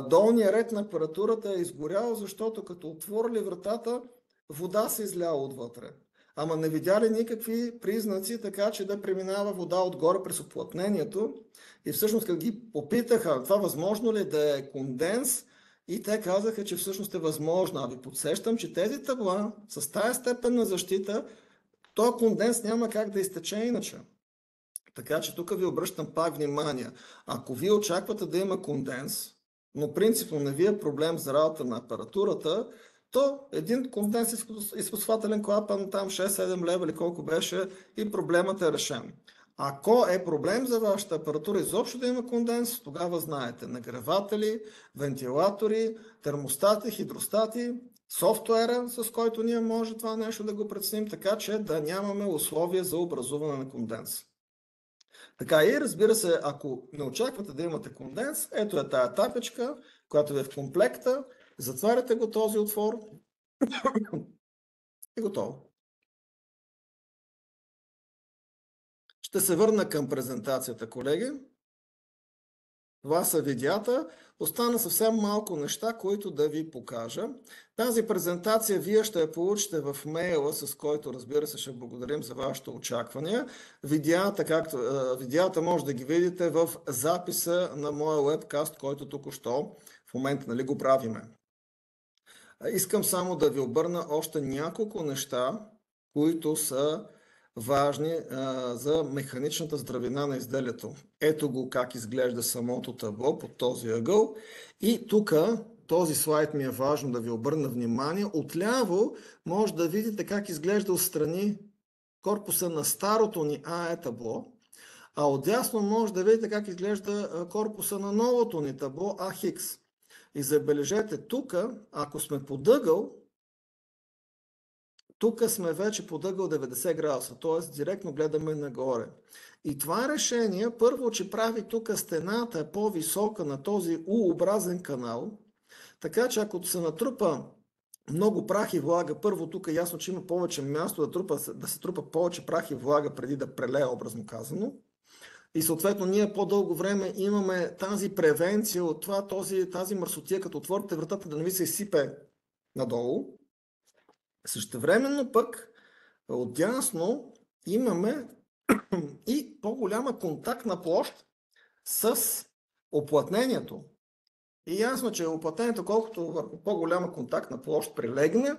долният ред на апаратурата е изгорял, защото като отворили вратата, вода се изляла отвътре. Ама не видяли никакви признаци, така че да преминава вода отгоре през оплътнението. И всъщност, като ги попитаха, това възможно ли да е конденс, и те казаха, че всъщност е възможно. А ви подсещам, че тези табла с тая степен на защита, този конденс няма как да изтече иначе. Така че тук ви обръщам пак внимание. Ако вие очаквате да има конденс, но принципно не ви е проблем за работа на апаратурата, то един конденс изпусквателен клапан, там 6-7 лева или колко беше, и проблемът е решен. Ако е проблем за вашата апаратура изобщо да има конденс, тогава знаете, нагреватели, вентилатори, термостати, хидростати, софтуера, с който ние може това нещо да го преценим, така че да нямаме условия за образуване на конденс. Така и разбира се, ако не очаквате да имате конденс, ето е тая тапечка, която ви е в комплекта, затваряте го този отвор и готово. Ще се върна към презентацията, колеги. Това са видеята. Остана съвсем малко неща, които да ви покажа. Тази презентация вие ще я получите в мейла, с който, разбира се, ще благодарим за вашето очакване. Видеята може да ги видите в записа на моя вебкаст, който току-що в момента го правиме. Искам само да ви обърна още няколко неща, които са важни за механичната здравина на изделието. Ето го как изглежда самото табло под този ъгъл. И тук този слайд ми е важно да ви обърна внимание. Отляво може да видите как изглежда отстрани корпуса на старото ни АЕ табло, а отдясно може да видите как изглежда корпуса на новото ни табло АХикс. И забележете тук, ако сме под ъгъл, тук сме вече под ъгъл 90 градуса, т.е. директно гледаме нагоре. И това решение, първо, че прави тук стената е по-висока на този U-образен канал, така че ако се натрупа много прах и влага. Първо, тук е ясно, че има повече място да се трупа повече прах и влага преди да прелее, образно казано. И съответно ние по-дълго време имаме тази превенция от това, тази мърсотия, като отворите вратата, да не ви се изсипе надолу. Същевременно пък отдясно имаме и по-голяма контактна площ с оплътнението. И ясно, че оплътнението, колкото върху по-голяма контактна площ прилегне,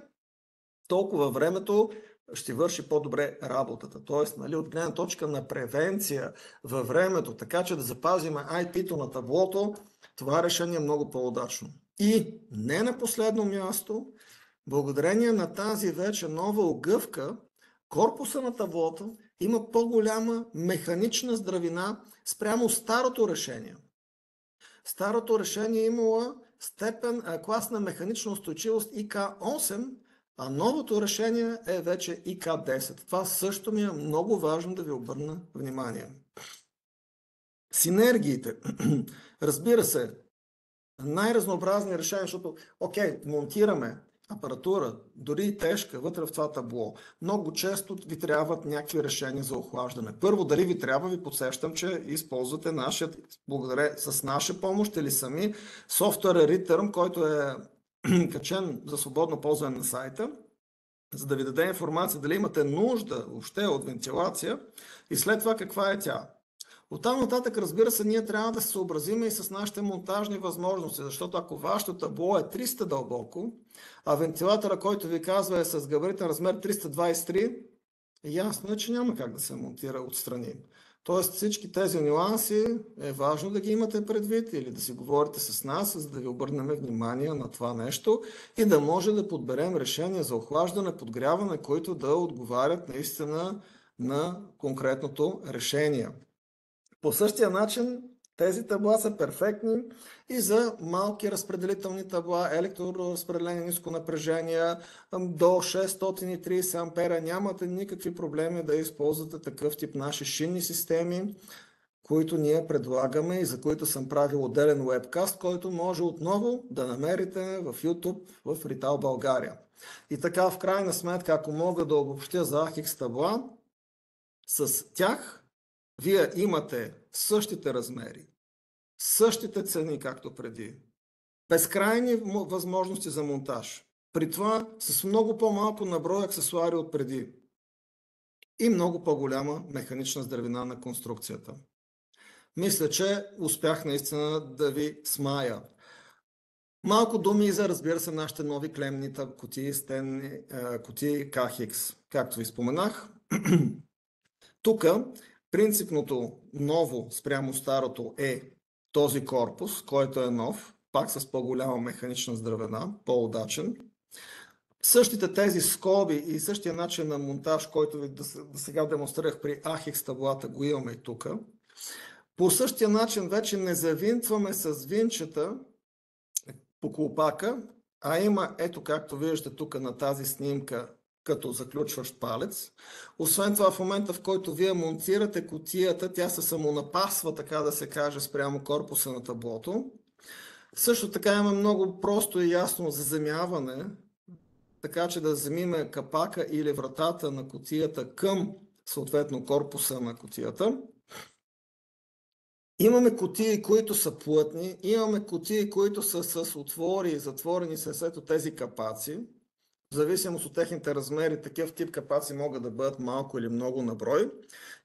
толкова времето ще върши по-добре работата. Тоест, нали, от гледна точка на превенция във времето, така че да запазим IP-то на таблото, това решение е много по-удачно. И не на последно място, благодарение на тази вече нова огъвка, корпуса на таблото има по-голяма механична здравина спрямо старото решение. Старото решение имало клас на механична устойчивост ИК-8, а новото решение е вече ИК-10. Това също ми е много важно да ви обърна внимание. Синергиите. Разбира се, най-разнообразни решения, защото, монтираме апаратура, дори и тежка, вътре в това табло. Много често ви трябват някакви решения за охлаждане. Първо, дали ви трябва, ви подсещам, че използвате с наша помощ или сами софтуера Return, който е качен за свободно ползване на сайта, за да ви даде информация дали имате нужда въобще от вентилация и след това каква е тя. Оттам нататък, разбира се, ние трябва да се съобразим и с нашите монтажни възможности, защото ако вашето табло е 300 дълбоко, а вентилатора, който ви казва е с габаритен размер 323, ясно е, че няма как да се монтира отстрани. Тоест всички тези нюанси е важно да ги имате предвид или да си говорите с нас, за да ви обърнем внимание на това нещо и да може да подберем решения за охлаждане, подгряване, които да отговарят наистина на конкретното решение. По същия начин тези табла са перфектни и за малки разпределителни табла, електроразпределение ниско напрежение до 630 ампера. Нямате никакви проблеми да използвате такъв тип наши шинни системи, които ние предлагаме и за които съм правил отделен уебкаст, който може отново да намерите в YouTube в Rittal България. И така, в крайна сметка, ако мога да обобщя за AHX табла, с тях вие имате същите размери, същите цени, както преди, безкрайни възможности за монтаж, при това с много по-малко наброй аксесуари от преди и много по-голяма механична здравина на конструкцията. Мисля, че успях наистина да ви смая. Малко думи и за, разбира се, нашите нови клемни кутии, стенни кутии KHX. Както ви споменах, тук принципното ново спрямо старото е този корпус, който е нов, пак с по-голяма механична здравина, по-удачен. Същите тези скоби и същия начин на монтаж, който ви сега демонстрирах при AHX таблата, го имаме и тук. По същия начин вече не завинтваме с винчета по клопака, а има, ето както виждате тук на тази снимка, като заключващ палец. Освен това, в момента, в който вие монтирате кутията, тя се самонапасва, така да се каже, спрямо корпуса на таблото. Също така има много просто и ясно заземяване, така че да заземиме капака или вратата на кутията към съответно корпуса на кутията. Имаме кутии, които са плътни, имаме кутии, които са с отвори и затворени с тези капаци. В зависимост от техните размери, такъв тип капаци могат да бъдат малко или много на брой.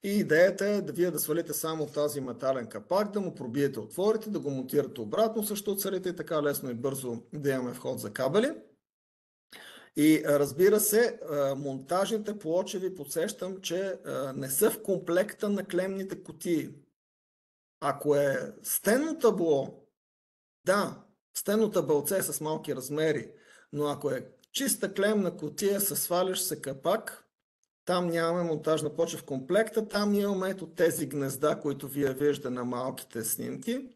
И идеята е да вие да свалите само тази метален капак, да му пробиете отворите, да го монтирате обратно също от царите и така лесно и бързо да имаме вход за кабели. И разбира се, монтажните плочи ви подсещам, че не са в комплекта на клемните кутии. Ако е стенно табло, да, стенно табълце е с малки размери, но ако е чиста клемна кутия с свалящ се капак, там нямаме монтажна плоча в комплекта, там имаме ето тези гнезда, които вие виждате на малките снимки.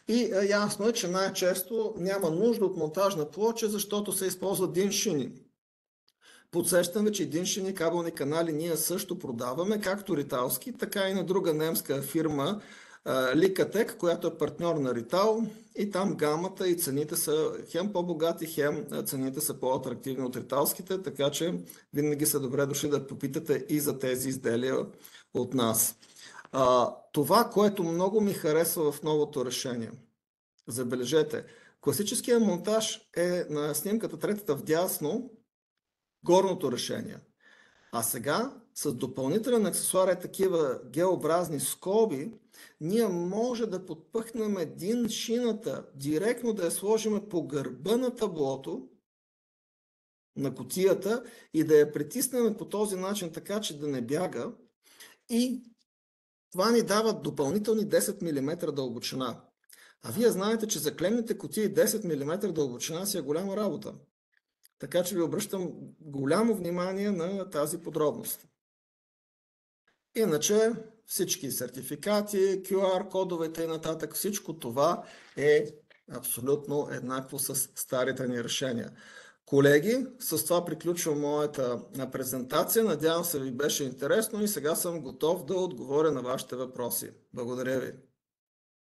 И ясно е, че най-често няма нужда от монтажна плоча, защото се използват диншини. Подсещаме, че диншини кабелни канали ние също продаваме, както риталски, така и на друга немска фирма, Ликатек, която е партньор на Ритал, и там гамата и цените са хем по-богати, хем цените са по-атрактивни от риталските, така че винаги са добре дошли да попитате и за тези изделия от нас. Това, което много ми харесва в новото решение, забележете, класическия монтаж е на снимката третата вдясно, горното решение. А сега с допълнителен аксесуар е такива геобразни скоби, ние може да подпъхнем един шината, директно да я сложим по гърба на таблото, на кутията и да я притиснем по този начин, така че да не бяга. И това ни дава допълнителни 10 мм дълбочина. А вие знаете, че за клемните кутии 10 мм дълбочина си е голяма работа. Така че ви обръщам голямо внимание на тази подробност. Иначе всички сертификати, QR кодовете и нататък, всичко това е абсолютно еднакво с старите ни решения. Колеги, с това приключвам моята презентация. Надявам се ви беше интересно и сега съм готов да отговоря на вашите въпроси. Благодаря ви.